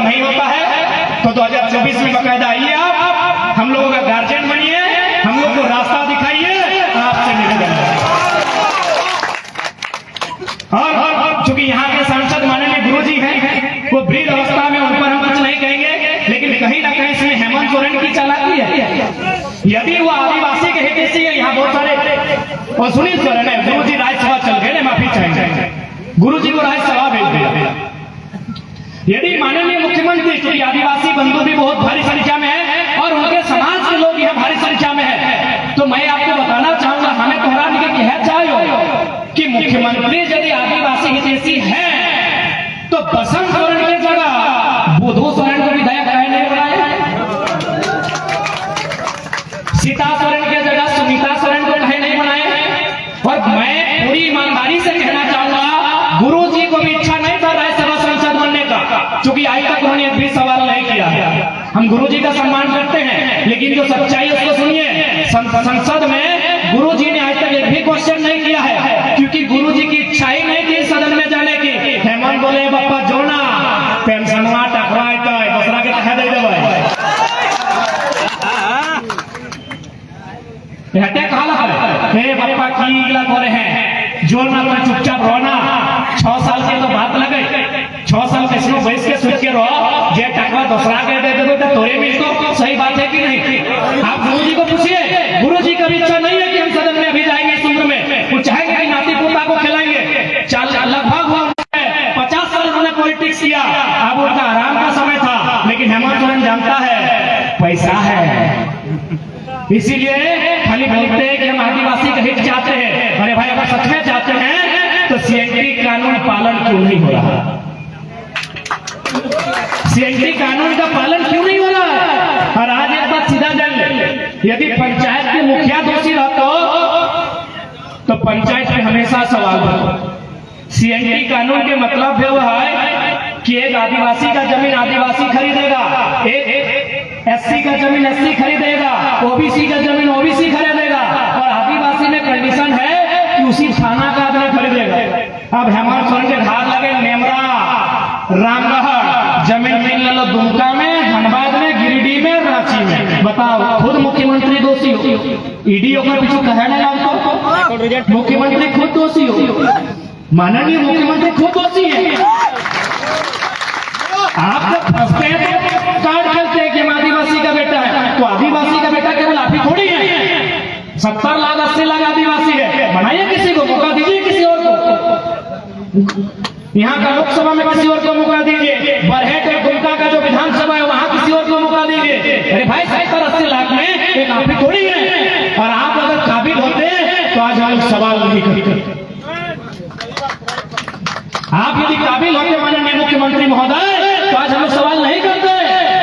नहीं होता है तो 2024 में बकायदा आइए आप, हम लोगों का गार्जियन बनिए, हम लोग को रास्ता दिखाइए, आपसे निवेदन है। और चूंकि यहाँ के सांसद माननीय गुरुजी हैं, वो वृद्ध अवस्था में, उन पर हम कुछ नहीं कहेंगे, लेकिन कहीं ना कहीं इसमें हेमंत सोरेन की चालाकी है। यदि वो आदिवासी के हितैषी है, यहाँ बहुत सारे, और सुनील सोरेन है, गुरुजी राज्यसभा चल गए, माफी चाहेंगे, गुरुजी को राज्यसभा भेज दिया। यदि माननीय मुख्यमंत्री, क्योंकि आदिवासी बंधु भी बहुत भारी संख्या में है और उनके समाज के लोग यहाँ भारी संख्या में है, तो मैं आपको बताना चाहूंगा, हमें तोहरान के कह चाहिए कि मुख्यमंत्री यदि आदिवासी हितैषी है तो बसंत सोरेन की जगह बुधू सोरेन को विधायक काहे नहीं बनाए, सीता सोरेन की जगह सुनीता सोरेन को काहे नहीं बनाए। और मैं पूरी ईमानदारी से कहना चाहूंगा, गुरुजी को भी इच्छा नहीं था राज्यसभा सांसद बनने का, क्योंकि आज तक उन्होंने एक भी सवाल नहीं किया है। हम गुरुजी का सम्मान करते हैं, लेकिन जो सच्चाई है उसको सुनिए। संसद में गुरुजी ने आज तक एक भी क्वेश्चन नहीं किया है, क्योंकि गुरुजी की इच्छा ही नहीं थी सदन में जाने की। हेमंत बोले बप्पा जोना पेंशनवा टकरा दूसरा के कह दे हटे कहा हे बप्पा की करे हैं जोर में अपना चुपचाप रोना। 6 साल की तो बात लगे, 6 साल कैसे बैठ के सोच के रहो, जे टकवा दूसरा के दे दे तो तोरे में इसको सही बात है कि नहीं। आप गुरुजी को पूछिए, गुरुजी का भी इच्छा नहीं है कि हम सदन में अभी जाएंगे इस उम्र में, वो चाहेंगे कि नाती पोता को खिलाएंगे। लगभग 50 साल उन्होंने पॉलिटिक्स किया, अब उनका आराम का समय था, लेकिन हेमंत सोरेन जानता है पैसा है, इसीलिए खाली बोलते हैं कि हम आदिवासी का हित चाहते हैं। अरे भाई, अगर सच में चाहते हैं तो सीएनटी कानून पालन क्यों नहीं हो रहा? सीएनटी कानून का पालन क्यों नहीं हो रहा? और आज एक बात सीधा जान ले, यदि पंचायत के मुखिया दोषी रहते तो पंचायत पे हमेशा सवाल होता। सीएनटी कानून के मतलब है कि एक आदिवासी का जमीन आदिवासी खरीदेगा, एक एससी का जमीन एससी खरीदेगा, ओबीसी का जमीन ओबीसी खरीदेगा, और आदिवासी में कंडीशन है कि उसी थाना का आदमी खरीदेगा। अब हेमंत सोरेन के धार लगे नेमरा, रामगढ़, जमीन मिल लो दुमका में, धनबाद में, गिरिडीह में, रांची में। बताओ, खुद मुख्यमंत्री दोषी हो, ईडी का पीछू कहे ना आपको, मुख्यमंत्री खुद दोषी हो, माननीय मुख्यमंत्री खुद दोषी है। आप जब फंसते हैं तो कार्ड खेलते हैं कि हम आदिवासी का बेटा है, तो आदिवासी का बेटा केवल आप ही थोड़ी है। 70 लाख 80 लाख आदिवासी है, बनाइए किसी को, मौका दीजिए किसी और को। यहाँ का लोकसभा में किसी और को मौका दीजिए, बरहेट और दुमका का जो विधानसभा है वहां किसी और को मौका दीजिए। अरे भाई, 70-80 लाख में एक आप ही थोड़ी है, और आप अगर काबिल होते तो आज हम सवाल नहीं करते। आप यदि काबिल होते माननीय मुख्यमंत्री महोदय तो आज हम सवाल नहीं करते।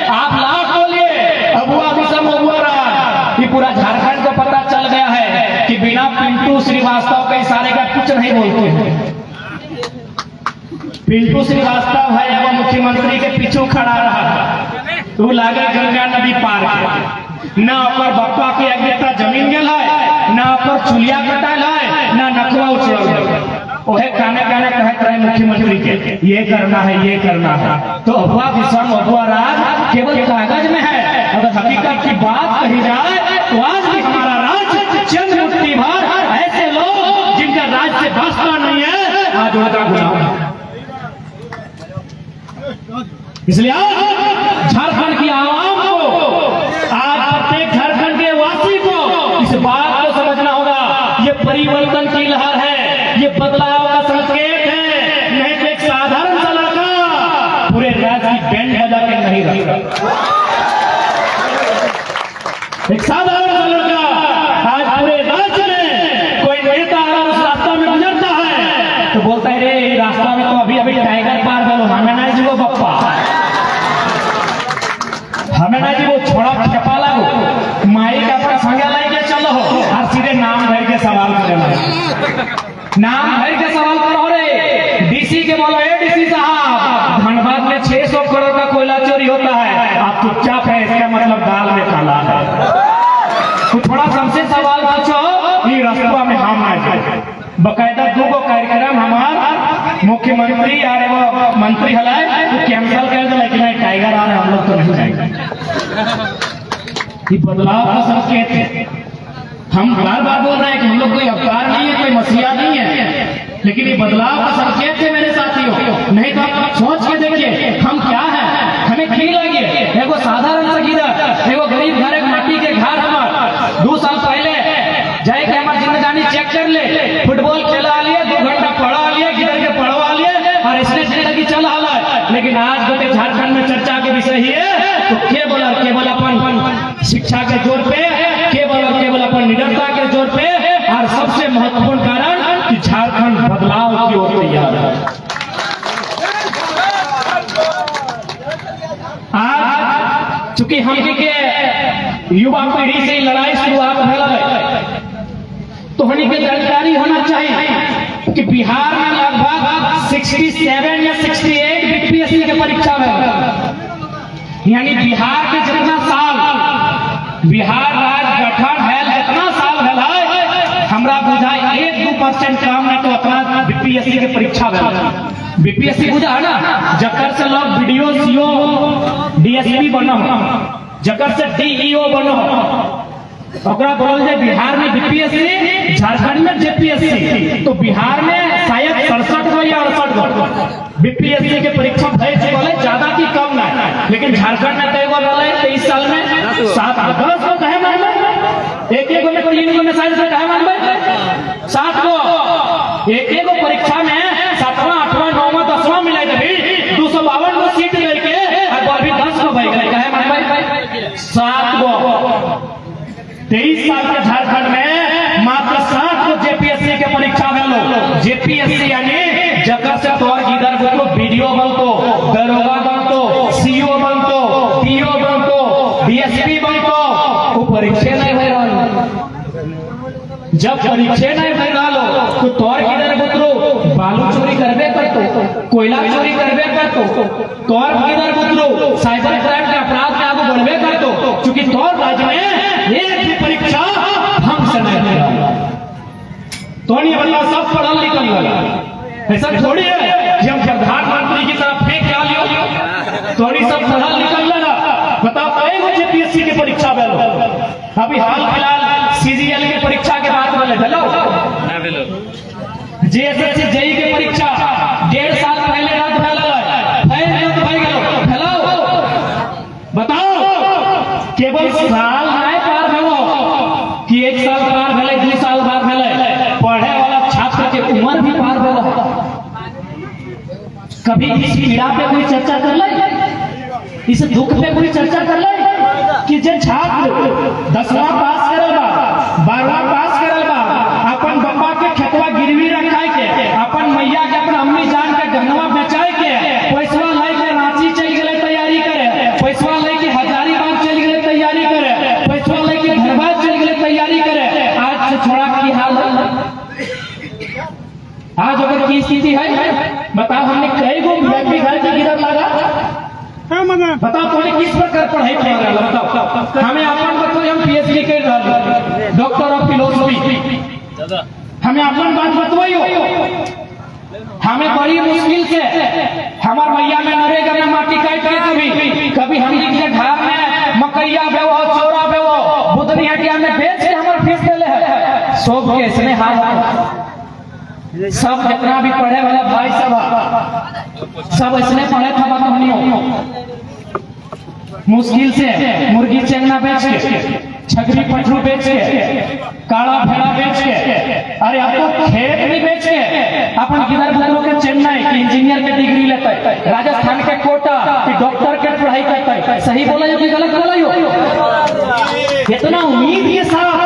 आप लाख बोलिए, अबुआ विषम अबुआ रहा, ये पूरा झारखंड को पता चल गया है कि बिना पिंटू श्रीवास्तव के इशारे का कुछ नहीं बोलते हैं। पिंटू श्रीवास्तव है वो मुख्यमंत्री के पीछे खड़ा रहा, तो लागे गंगा नदी पार के, न ओकर बप्पा के अगेता जमीन गेल है, न ओकर चुलिया कटाल है, न नखवा उछल है। ओहे काने काने कहते रहे मुख्यमंत्री के ये करना है, ये करना है। तो अफवाह विषम अफवाह राज केवल कागज में है, अगर हकीकत की बात कही जाए तो आज भी हमारा राज्य चंद मुट्ठी भर ऐसे लोग जिनका राज्य से वास्ता नहीं है, आज उनका गुलाम है। इसलिए आज झारखंड की आवाम को, आज प्रत्येक झारखंड के वासी को इस बात को समझना होगा, ये परिवर्तन की लहर है, ये बदलाव का संकेत है, नहीं तो एक साधारण सा लड़का पूरे राज्य की बैंड बजा के नहीं रखता। एक साधारण सा लड़का आज पूरे राज्य में कोई नेता अगर उस रास्ता में गुजरता है तो बोलता है रे रास्ता में तो अभी अभी टाइगर पार करो, हमें ना जी वो बप्पा, हमें ना जी वो छोड़ा खेपा लागो, माई का अपना संज्ञा लेके चलो और सीधे नाम भर के सवाल करें, नाम भर के सवाल करो। रे डीसी के बोलो, ए डीसी साहब, धनबाद में 600 करोड़ का कोयला चोरी होता है, आप चुपचाप है, इसका मतलब दाल में काला है। तो थोड़ा सबसे सवाल पूछो, ये रास्ता में हम आए बकायदा 2 कार्यक्रम हमार मुख्यमंत्री और वो मंत्री हलाए कैंसिल कर दिया, लेकिन टाइगर आ रहे हैं, हम लोग तो नहीं जाएंगे। ये बदलाव का संकेत है। हम बार बार बोल रहे हैं कि हम लोग कोई अवतार नहीं है, कोई मसीहा नहीं है, लेकिन ये बदलाव का संकेत है मेरे साथियों। नहीं तो आप सोच के देखिए हम क्या है, हमें खी लगी एगो साधारण सा गिरा, एगो गरीब घर, एक माटी के घर, हमार 2 साल पहले जाए के हमारे जिंदगानी चेक कर ले, फुटबॉल खेला लिए, 2 घंटा पढ़ा लिए, गिर के पढ़वा लिए और इसने जिंदगी चला है। लेकिन आज गोटे झारखंड में चर्चा के विषय ही है तो केवल अपन शिक्षा के जोर पे, केवल अपन निडरता के जोर पे, और सबसे महत्वपूर्ण कारण कि झारखंड बदलाव की ओर तैयार है। आज चूंकि हम के युवा पीढ़ी से लड़ाई शुरुआत भेल है तो हनी के जानकारी होना चाहिए कि बिहार में लगभग 67 या 68 बीपीएससी के परीक्षा में, यानी बिहार के जितना साल बिहार राज्य गठन है, जितना साल भेल है, हमरा बुझाई 1-2% काम में तो अपना बीपीएससी के परीक्षा भेल। बीपीएससी बुझा है ना, जकर से लोग वीडियो सीओ डीएसपी बनो, जकर से डीईओ बनो, ओकरा बोल जाए बिहार में बीपीएससी, झारखंड में जेपीएससी। तो बिहार में शायद 67 गो या 68 गो बीपीएससी के परीक्षा भय चुके, ज्यादा की कम ना, लेकिन झारखंड में कई गो रहा 23 साल में 7-10 गो कहे मान, एक गो में 3 गो में शायद कहे मान 7 गो, एक गो परीक्षा में 7वां 8वां 9वां 10वां मिला 252 गो सीट लेके अभी 10 गो भाई कहे मान 7 गो। 23 साल के झारखंड में मात्र 7 गो जेपीएससी के परीक्षा में लो। जेपीएससी यानी जगह से तोर इधर को वीडियो बनतो, दरोगा बनतो, सीओ बनतो, पीओ बनतो, डीएसपी बनतो, वो परीक्षा नहीं भर रहा। जब परीक्षा नहीं भर रहा तो तोर इधर बुतरो बालू चोरी करबे करतो, कोयला चोरी करबे करतो, तोर इधर बुतरो साइबर क्राइम के अपराध में आगे बढ़बे करतो, क्योंकि तोर राज्य में एक भी परीक्षा हम से नहीं दे रहा। तो नहीं बल्ला सब पढ़ल लिखल वाला, ऐसा थोड़ी है कि हम प्रधानमंत्री की तरफ फेंक क्या लियो, थोड़ी सब पढ़ल लिखल लगा। बताओ कई जेपीएससी की परीक्षा भेल, अभी हाल फिलहाल सीजीएल की परीक्षा के बाद वाले भेलो, जेएसएससी जेई की परीक्षा 1.5 साल पहले रद्द भेल, बताओ केवल साल नहीं पार भेलो कि 1 साल पार भेले, 2 साल पार भेले, पढ़े वाला छात्र के उम्र भी पार भेलो। कभी इस पीड़ा पे कोई चर्चा कर ले, इस दुख पे कोई चर्चा कर ले कि जे छात्र 10वां पास करल बा, 12वां पास करल बा, अपन बाबा के खेतवा गिरवी रखाए के, अपन मैया के, अपन अम्मी जान के गहनवा बेचाए के, पैसा लेके रांची चल गए तैयारी करे, पैसा लेके हजारीबाग चल गए तैयारी करे, पैसा लेके धनबाद चल गए तैयारी करे। आज से छोड़ा की हाल है, आज अगर की स्थिति है बताओ, हमने कई गो व्यक्ति घर की गिरफ्त लगा, बताओ तुम्हें किस प्रकार पढ़ाई कर रहा है, बताओ हमें अपन बताओ, हम पीएचडी कर रहा है, डॉक्टर ऑफ फिलोसफी, हमें अपन बात बतवाइयो। हमें बड़ी मुश्किल से हमार मैया में नरेगा में माटी काट के कभी हम के घर में मकैया बेवो, चोरा बेवो, बुधनी हटिया में बेच के हमारे फीस देले है। सब के इसने हाल सब जितना भी पढ़े वाला भाई सब इसने पढ़े था, बात मुश्किल से मुर्गी चेंगना बेच के, छकरी पटरू बेच के, काला भेड़ा बेच के, अरे आपको खेत भी बेच के, अपन किधर बुतरों के चेन्नई की इंजीनियर के डिग्री लेता है, राजस्थान के कोटा की डॉक्टर के पढ़ाई करता है। सही बोला या गलत बोला? इतना उम्मीद के साथ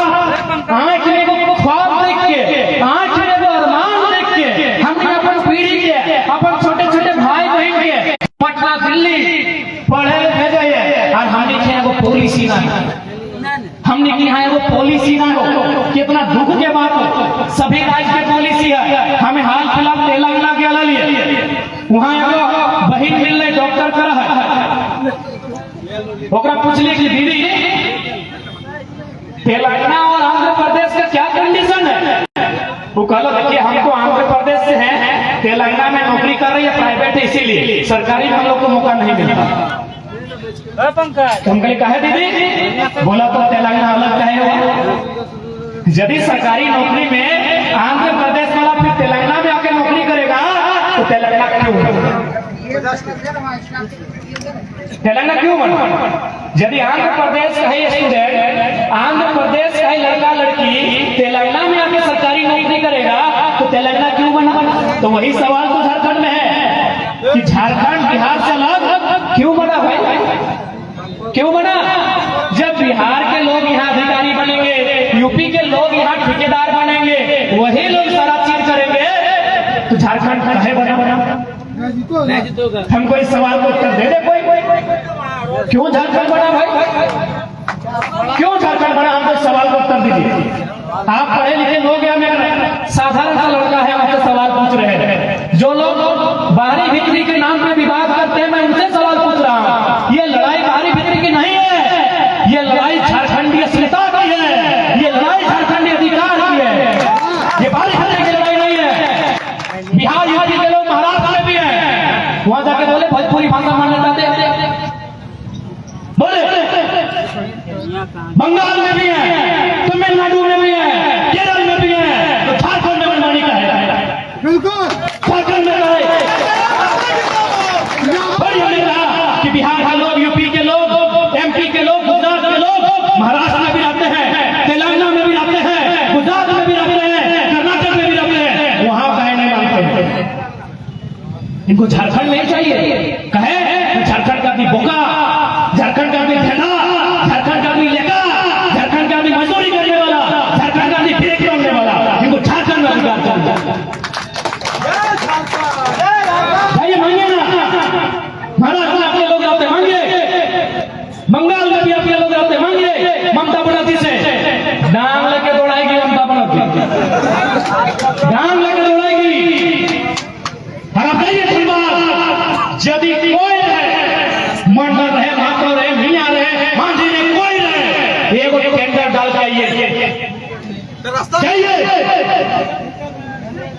आंख में वो ख्वाब देख के, आंख में वो अरमान देख के हमने अपन पीढ़ी के, अपन छोटे छोटे भाई बहन के पटना दिल्ली पढ़े भेजे, और हमने क्या वो पॉलिसी ना, हमने की यहाँ वो पॉलिसी ना हो। कितना दुख के बात हो, सभी राज्य की पॉलिसी है। हमें हाल फिलहाल तेलंगाना के लिए वहाँ एगो बहन मिल रही डॉक्टर कर है, ओकरा पूछली कि दीदी तेलंगाना और आंध्र प्रदेश का क्या कंडीशन है? वो कहलो देखिए हम तो आंध्र प्रदेश से हैं, तेलंगाना में नौकरी कर रही है प्राइवेट, इसीलिए सरकारी में हम लोग को मौका नहीं मिलता। पंकज हम कहे कहे दीदी बोला तो तेलंगाना अलग कहे हुआ। यदि सरकारी नौकरी में आंध्र प्रदेश वाला फिर तेलंगाना में आके नौकरी करेगा तो तेलंगाना क्यों बना? तेलंगाना क्यों बना? यदि आंध्र प्रदेश का ही स्टूडेंट, आंध्र प्रदेश का ही लड़का लड़की तेलंगाना में आके सरकारी नौकरी करेगा तो तेलंगाना क्यों बना? तो वही सवाल तो झारखंड में है कि झारखंड बिहार से अलग क्यों बना भाई? क्यों बना? जब बिहार के लोग यहाँ अधिकारी बनेंगे, यूपी के लोग यहाँ ठेकेदार बनेंगे, वही लोग सारा चीज करेंगे, तो झारखंड काहे बना? हमको इस सवाल को उत्तर दे दे कोई। क्यों झारखंड बना भाई? क्यों झारखंड बना? हमको इस सवाल को उत्तर दीजिए। आप पढ़े लिखे लोग या मैं साधारण सा लड़का है, आपसे सवाल पूछ रहे हैं। जो लोग बाहरी भीतरी के नाम पे विवाद करते हैं, मैं उनसे सवाल पूछ रहा हूँ। ये लड़ाई बाहरी भीतरी की नहीं है, ये लड़ाई झारखंडीय अस्मिता की है, ये लड़ाई झारखंडीय अधिकार की है। ये बाहरी भीतरी की लड़ाई नहीं है। बिहार यूपी के लोग महाराष्ट्र में भी है, वहां जाके बोले भोजपुरी भाषा मान्यता दे, बोले बंगाल में भी है, तमिलनाडु में भी है, केरल में भी है, तो झारखंड में मनमानी का है? बिल्कुल झारखंड में है। और हमने कहा कि बिहार के लोग, यूपी के लोग, एमपी के लोग, गुजरात के लोग महाराष्ट्र में भी रहते हैं, तेलंगाना में भी रहते हैं, गुजरात में भी रहते हैं, कर्नाटक में भी रहते हैं, वहां कहे नहीं मानते। इनको झारखंड नहीं चाहिए। कहे झारखंड का भी बोका, झारखंड का भी ठेला, झारखंड का भी लेका, झारखंड का भी मजदूरी करने वाला, झारखंड का भी फेंक रोकने वाला, इनको झारखंड में अधिकार चाहिए। भाई मांगे ना, महाराष्ट्र में आपके लोग रहते मांगे, बंगाल में भी आपके लोग रहते मांगे। ममता बनर्जी से डांग लेके दौड़ाएगी, ममता बनर्जी डांग लेके दौड़ाएगी। और आप कहिए यदि कोई रहे, मंडल रहे, महातो रहे, मियाँ रहे, मांझी रहे, कोई रहे, एगो टेंडर डाल के आइए,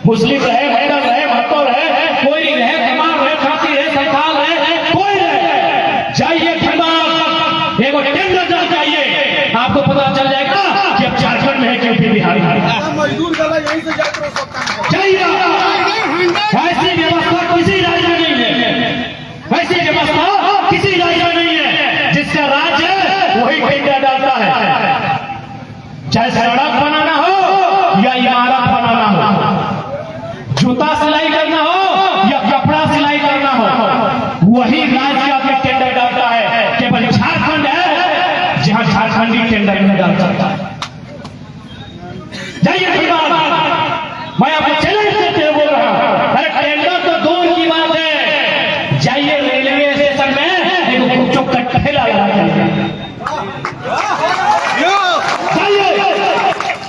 मुस्लिम रहे, मंडल रहे, महतो रहे, कोई रहे, कमार रहे, खाती रहे, संथाल रहे, कोई रहे, जाइए धनबाद, एगो टेंडर डाल के आइए, आपको पता चल जाएगा कि अब झारखंड में है कि यूपी बिहार में। मजदूर गला यहीं से जाकर सकता जाइए, ऐसी व्यवस्था किसी राज्य में नहीं है, वैसी व्यवस्था किसी राज्य में नहीं है। जिसका राज्य है वही टेंडर डालता है, चाहे सड़क बनाना हो या इमारत बनाना हो, जूता सिलाई करना हो या कपड़ा सिलाई करना हो, वही राज्य आपके टेंडर डालता है। केवल झारखंड है जहां झारखंडी टेंडर नहीं डाल सकता। जाइए मैं आपको चैलेंज करते हुए बोल रहा हूं, अरे टेंडर तो दूर की बात है, जाइए रेलवे स्टेशन में जो ठेला लगा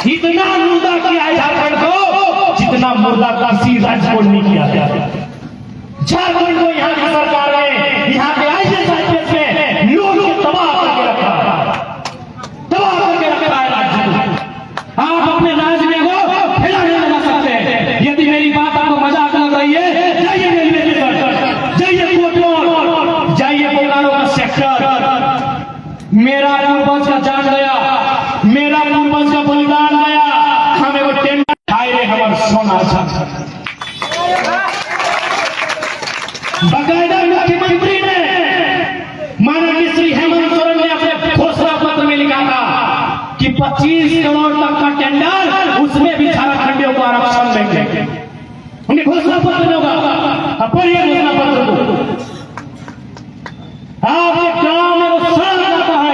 इतना मुर्दा किया है झारखंड को जितना मुर्दा किसी राज्य को नहीं किया गया। झारखंड को यहाँ की सरकार ने, यहाँ के IAS में लोग तबाह करके रखा है राज्य को। आप अपने राज्य में वो ठेला नहीं लगा सकते हैं। यदि मेरी बात आपको मजाक लग रही है, जाइए रेलवे स्टेशन, जाइए कोटवार, जाइए बोकारो का सेक्टर। मेरा पूर्वज का जान गया, मेरा पूर्वज का बलिदान गया, हमें वो टेंडर खाए रे हमारे सोना था। बकायदा मुख्यमंत्री ने, माननीय श्री हेमंत सोरेन ने अपने घोषणा पत्र में लिखा था कि 25 करोड़ तक का टेंडर, उसमें भी झारखंडियों को आरक्षण देंगे। उन्हें घोषणा पत्र में होगा, पढ़िए घोषणा पत्र को। आपके गांव में वो सड़क जाता है,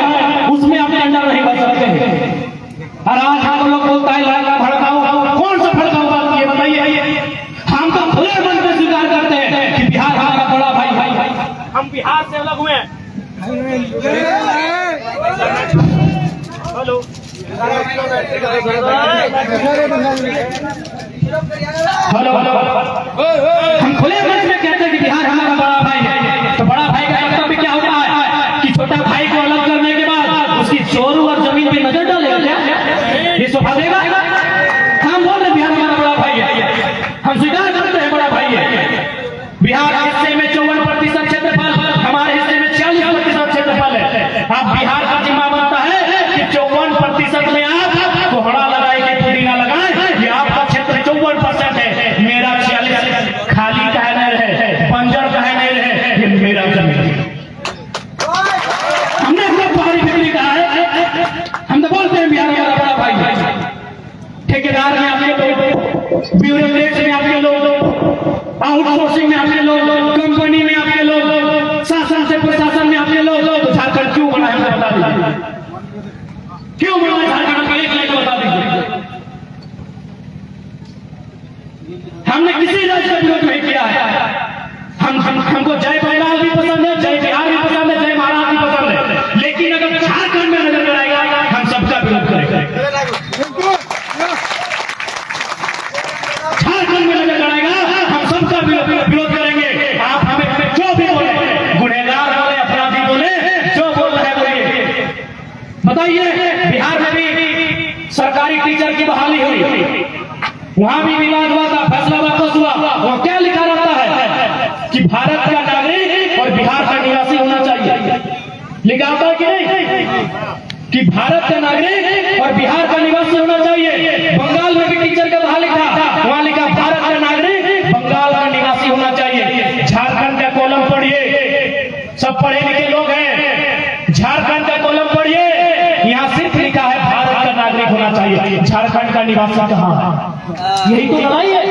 उसमें आप टेंडर नहीं बन सकते। और आज हम लोग बोलता है लड़का भड़काओ, कौन सा भड़काओ बात ये बताइए। हम तो खुले मन से स्वीकार करते हैं कि बिहार हमारा बड़ा भाई, हम बिहार से अलग हुए। हेलो हेलो, हम खुले मन में कहते हैं कि बिहार हमारा बड़ा भाई है। तो बड़ा भाई का मतलब भी क्या होता है कि छोटा भाई को अलग करने के बाद उसकी चोरू और जमीन पे नजर डालेगा क्या? ये शोभा देगा? हम बोल रहे बिहार हमारा बड़ा भाई है, हम स्वीकार करते हैं बड़ा भाई है। बिहार हिस्से में 54% क्षेत्रफल, हमारे हिस्से में 40% क्षेत्रफल ब्यूरोक्रेट में आपके लोग, आउटसोर्सिंग में आपके लोग, कंपनी में आपके लोग, शासन से प्रशासन में आपके लोग। तो झारखंड क्यों बना है मुझे बता दीजिए, क्यों बना है झारखंड का एक लाइन बता दीजिए। हमने किसी राज्य का विरोध नहीं किया है। हमको जय बंगाल भी पसंद है, जय बिहार भी पसंद है, जय महाराष्ट्र भी पसंद है, लेकिन अगर झारखंड में नजर आएगा हम सबका विरोध करेंगे। झारखंड में नजर आएगा हम सबका विरोध करेंगे। आप हमें जो भी बोले, गुनहगार बोले, अपराधी बोले, जो बोल रहे बोलिए। बताइए, बिहार में भी सरकारी टीचर की बहाली हुई, वहां भी विवाद हुआ था, फैसला वापस हुआ। वहां क्या लिखा रहता है कि भारत का नागरिक और बिहार का निवासी होना चाहिए। लिखा होता है कि नहीं कि भारत का नागरिक और बिहार का निवासी होना चाहिए। बंगाल में भी टीचर का बहाली था, वहां लिखा भारत का नागरिक, बंगाल का निवासी होना चाहिए। झारखंड का कॉलम पढ़िए, सब पढ़े लिखे लोग हैं, झारखंड का कॉलम पढ़िए, यहाँ सिर्फ लिखा है भारत का नागरिक होना चाहिए, झारखंड का निवासी कहाँ है? यही तो लड़ाई है,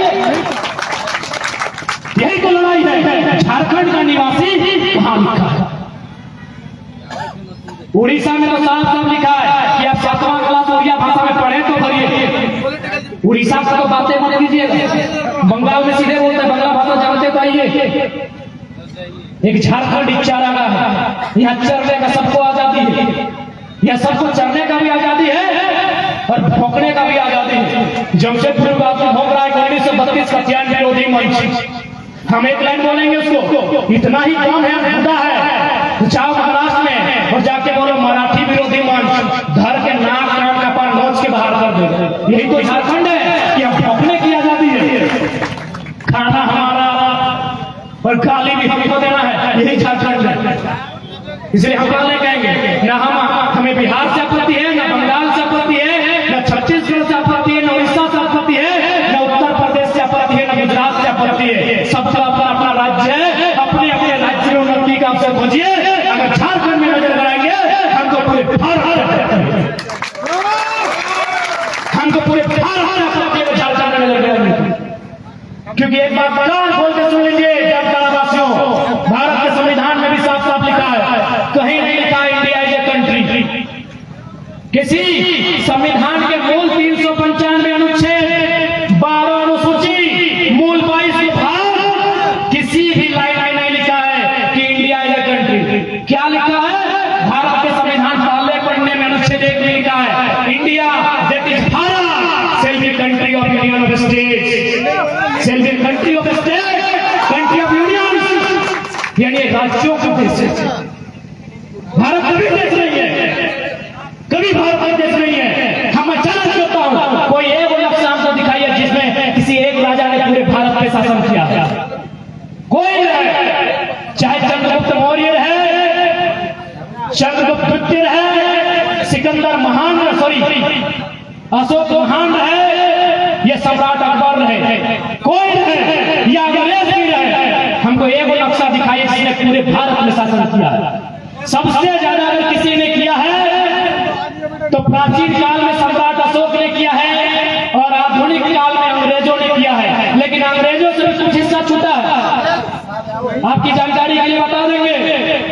यही तो लड़ाई है। झारखंड का निवासी कहाँ लिखा है? उड़ीसा में तो साफ साफ लिखा है कि आप 7वां क्लास उड़िया भाषा में पढ़े तो भरिए। उड़ीसा का तो बातें मत कीजिए, बंगाल में सीधे बोलते हैं, बंगला भाषा जानते तो आइए। एक झारखंड इच्छा रहा है, यहाँ चरने का सबको आजादी है, यहाँ सबको चरने का भी आजादी है और भौंकने का भी आजादी है। जमशेदपुर में आदमी भौंक रहा है 1932 का ज्ञान विरोधी मंच। हम एक लाइन बोलेंगे उसको, इतना ही कम है, मुद्दा है। जाओ महाराष्ट्र में और जाके बोलो मराठी विरोधी मंच, धर के नाक कान का पान नोच के बाहर कर दो। यही तो झारखंड है कि हम भौंकने की आजादी है, खाना हमारा और गाली भी हमको देना है, यही झारखंड है। इसलिए हम नहीं कहेंगे ना हमें बिहार से आपत्ति है, ना बंगाल से आपत्ति है, ना छत्तीसगढ़ से आपत्ति है, ना उड़ीसा से आपत्ति है, ना उत्तर प्रदेश से आपत्ति है, ना गुजरात से आपत्ति है। सबका अपना अपना राज्य है, अपने अपने राज्य में उन्नति का अवसर खोजिए। अगर झारखंड में नजर आएंगे हमको पूरे भारत झारखंड में नजर आएंगे। क्योंकि एक बात कान खोल के सुन लीजिए वासियों, भारत के संविधान में भी साफ साफ लिखा है, कहीं नहीं लिखा इंडिया इज ए कंट्री। किसी संविधान के मूल 395 अनुच्छेद 12 अनुसूची मूल 22 भाग किसी भी लाइन में नहीं लिखा है कि इंडिया इज ए कंट्री। क्या लिखा है? भारत के संविधान पहले पढ़ने में अनुच्छेद 1 में लिखा है India that is Bharat shall be country of union of states, shall be country of states, country of union, यानी राज्यों का देश है। भारत कभी देश नहीं है, कभी भारत का देश नहीं है। हम अचानक करता हूं कोई एक नक्शा हमको दिखाइए जिसमें किसी एक राजा ने पूरे भारत पे शासन किया, कोई नहीं। चाहे चंद्रगुप्त मौर्य है, चंद्रगुप्त द्वितीय है, सिकंदर महान, सॉरी अशोक महान है, ये सम्राट अकबर रहे, कोई रहे या अंग्रेज भी रहे, हमको एक नक्शा दिखाइए जिसने पूरे भारत में शासन किया है। सबसे ज्यादा अगर किसी ने किया है तो प्राचीन काल में सम्राट अशोक ने किया है और आधुनिक काल में अंग्रेजों ने किया है, लेकिन अंग्रेजों से भी कुछ हिस्सा छूटा है। आपकी जानकारी के लिए बता देंगे,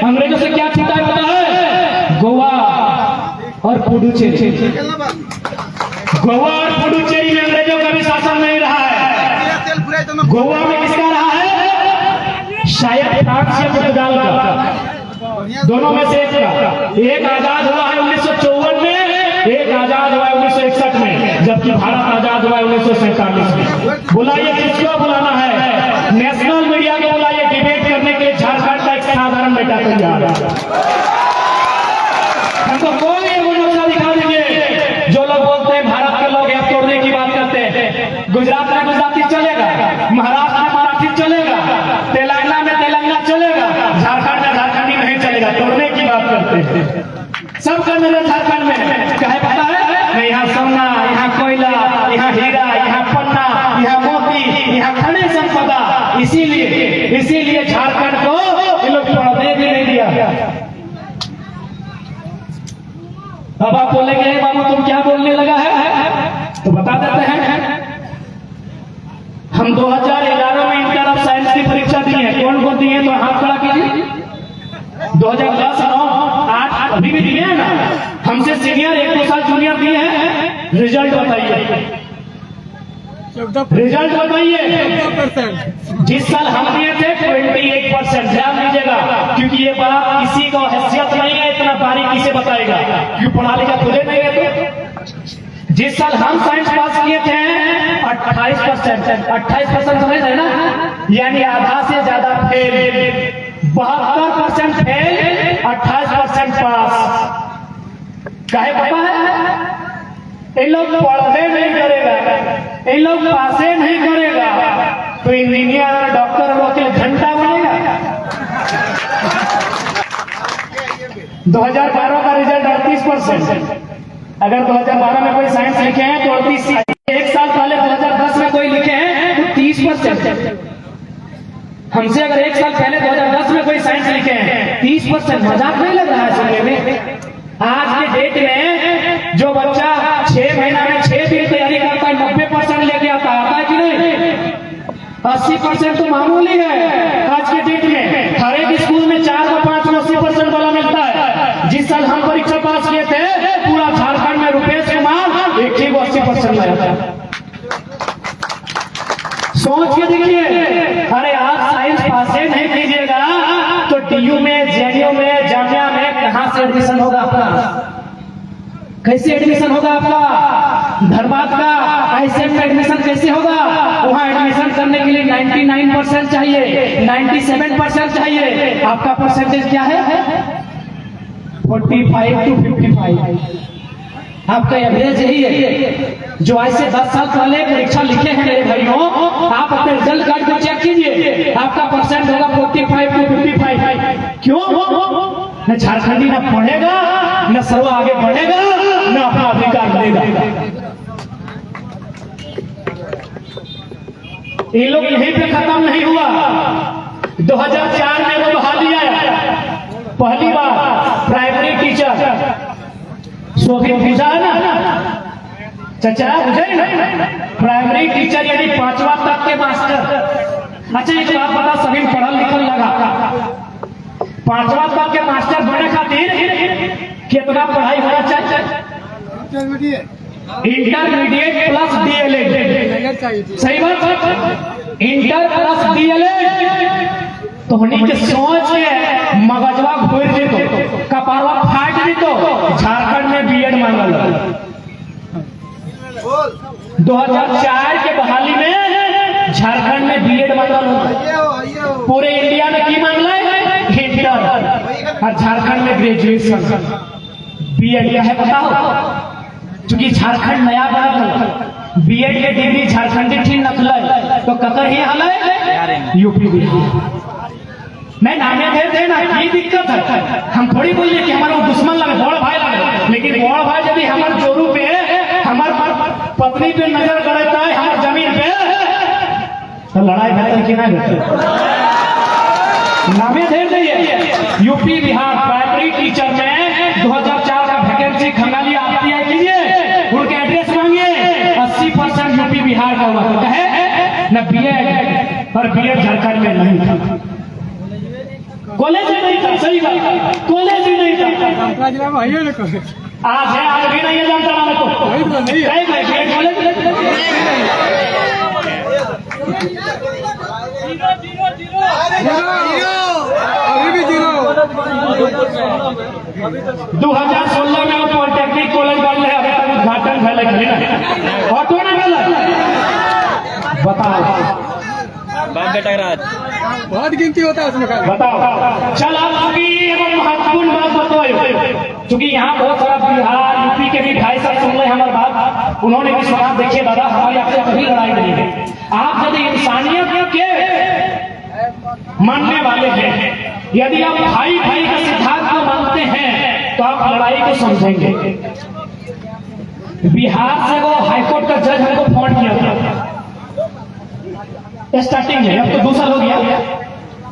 अंग्रेजों से क्या छूटा है पता है? गोवा और पुडुचेरी। गोवा और पुडुचेरी में अंग्रेजों का भी शासन नहीं रहा है। गोवा में किसका रहा है? शायद फ्रांस या पुर्तगाल का, दोनों में से एक का। एक आजाद हुआ है 1954 में, एक आजाद हुआ है 1961 में, जबकि भारत आजाद हुआ है 1947 में। बुलाइए, किसको बुलाना है? नेशनल मीडिया को बुलाइए डिबेट करने के लिए। झारखंड का एक साधारण बेटा तैयार है, हमको कोई नक्शा दिखा दीजिए। जो लोग बोलते हैं भारत के लोग अब तोड़ने की बात करते हैं, गुजरात में गुजराती चलेगा, महाराष्ट्र में मराठी चलेगा, तेलंगाना में तेलंगाना चलेगा, झारखंड में झारखंडी नहीं चलेगा, तोड़ने की बात करते हैं। सब कर मेरे झारखंड में कहे पता है, यहाँ सोना, यहाँ कोयला, यहाँ हीरा, यहाँ पन्ना, यहाँ मोती, यहाँ खनिज संपदा, इसीलिए झारखंड को ये लोग पढ़ने भी नहीं दिया। अब आप बोलेंगे बाबू तुम क्या बोलने लगा है, तो बता देते हैं हम 2011 में इंटर ऑफ साइंस की परीक्षा दी है। कौन कौन दिए तो हाथ खड़ा कीजिए। 2010, 9, 8 अभी भी दिए हैं ना। हमसे सीनियर 1-2 साल जूनियर दिए हैं। रिजल्ट बताइए, रिजल्ट बताइए। जिस साल हम दिए थे 28%। ध्यान दीजिएगा, क्योंकि ये बात किसी को हैसियत नहीं है इतना बारीकी से बताएगा, क्यों पढ़ा लिखा खुदे नहीं है। जिस साल हम साइंस पास किए थे 28%। 28% समझ रहे ना, यानी आधा से ज्यादा फेल। 72% फेल, 28% पास। काहे पता है? इन लोग पढ़े नहीं करेगा, इन लोग पासे नहीं करेगा तो इंजीनियर, डॉक्टर, वकील घंटा बनेगा। 2012 का रिजल्ट 38%। अगर 2012 में कोई साइंस लिखे हैं तो 38। एक साल पहले 2010 में कोई लिखे हैं तो 30%। हमसे अगर एक साल पहले 2010 में कोई साइंस लिखे हैं 30%। मजाक नहीं लग रहा है सुनने में? आज के डेट में जो बच्चा 6 महीना में 6 दिन तैयारी करता है 90% लेके आता है कि नहीं? 80% तो मामूली है आज के डेट में। हर एक स्कूल में 4 व 5 में 80% वाला मिलता है। जिस साल हम परीक्षा पास किए थे पूरा झारखंड में रुपेश कुमार एक ही 80% लाया था। सोच के देखिए। अरे आप साइंस पासे नहीं कीजिएगा तो डीयू में, जेएनयू में, जामिया में कहां से एडमिशन होगा आपका? कैसे एडमिशन होगा आपका? धनबाद का आईसीएम में एडमिशन कैसे होगा? वहां एडमिशन करने के लिए 99% चाहिए, 97% चाहिए। आपका परसेंटेज क्या है? 45 to 55। आपका एवरेज यही है। जो आज से 10 साल पहले परीक्षा लिखे हैं मेरे भाइयों, आप अपने रिजल्ट कार्ड को चेक कीजिए, आपका परसेंट होगा 45 to 55। क्यों? न झारखंडी न पढ़ेगा, न सर्व आगे बढ़ेगा, न अपना अधिकार लेगा। ये लोग यहीं पे खत्म नहीं हुआ। 2004 में वो बहाली आया, पहली बार प्राइमरी टीचर शोभित पूजा है ना चाचा, बुझे नहीं? प्राइमरी टीचर यानी 5वां तक के मास्टर। अच्छा एक बात बता, सभी पढ़ल लिखल लगा 5वां तक के मास्टर बने खातिर कितना पढ़ाई होना चाहिए? Intermediate plus DElEd. सही बात, इंटर प्लस डीएलएड। तो हमने के सोच के मगजवा घूर जीतो, कपारवा फाट जीतो। झारखंड में बीएड मांगल 2004 के बहाली में झारखंड में बीएड मांगल। पूरे इंडिया में की मांगला है? इंटर। और झारखंड में ग्रेजुएशन। बीएड क्या है बताओ? क्योंकि झारखंड नया बना, बीएड के डिग्री झारखंडी ठीक नखल तो कतर ही हल यूपी बिहार। मैं नामे दे देना की दिक्कत है। हम थोड़ी बोलिए कि हमारा दुश्मन लगे, बड़ भाई लगे, लेकिन बड़ भाई यदि हमारे जोरू पे, हमारे पत्नी पे नजर गड़ता है, हमारे जमीन पे, तो लड़ाई बेहतर की नहीं बेहतर। नामे दे दिए। यूपी बिहार प्राइमरी टीचर में 2004 का वैकेंसी खंगाली आती है कीजिए, उनके एड्रेस मांगिए। 80% यूपी बिहार का हुआ है न बीएड, और बीएड झारखंड में नहीं था। कॉलेज ही नहीं था। सही बात, कॉलेज ही नहीं था। आज है, आज भी नहीं है जानता ना तो नहीं है कॉलेज। 2016 में पॉलिटेक्निक कॉलेज बन रहे, अभी तक उद्घाटन फैले ऑटो ना मिला। बताओ बाप बेटा राज बहुत गिनती होता है उसमें। बताओ। चल आप महत्वपूर्ण बात बताओ, क्योंकि यहाँ बहुत सारा बिहार यूपी के भी भाई साहब सुन रहे हैं हमारी बात। उन्होंने भी सुना, देखिए दादा हमारी आपसे कभी लड़ाई नहीं है। आप यदि इंसानियत के मानने वाले हैं, यदि आप भाई भाई का सिद्धांत को मानते हैं तो आप लड़ाई को समझेंगे। बिहार से वो हाईकोर्ट का जज हमको फोन किया था, स्टार्टिंग है, अब तो दूसरा हो गया।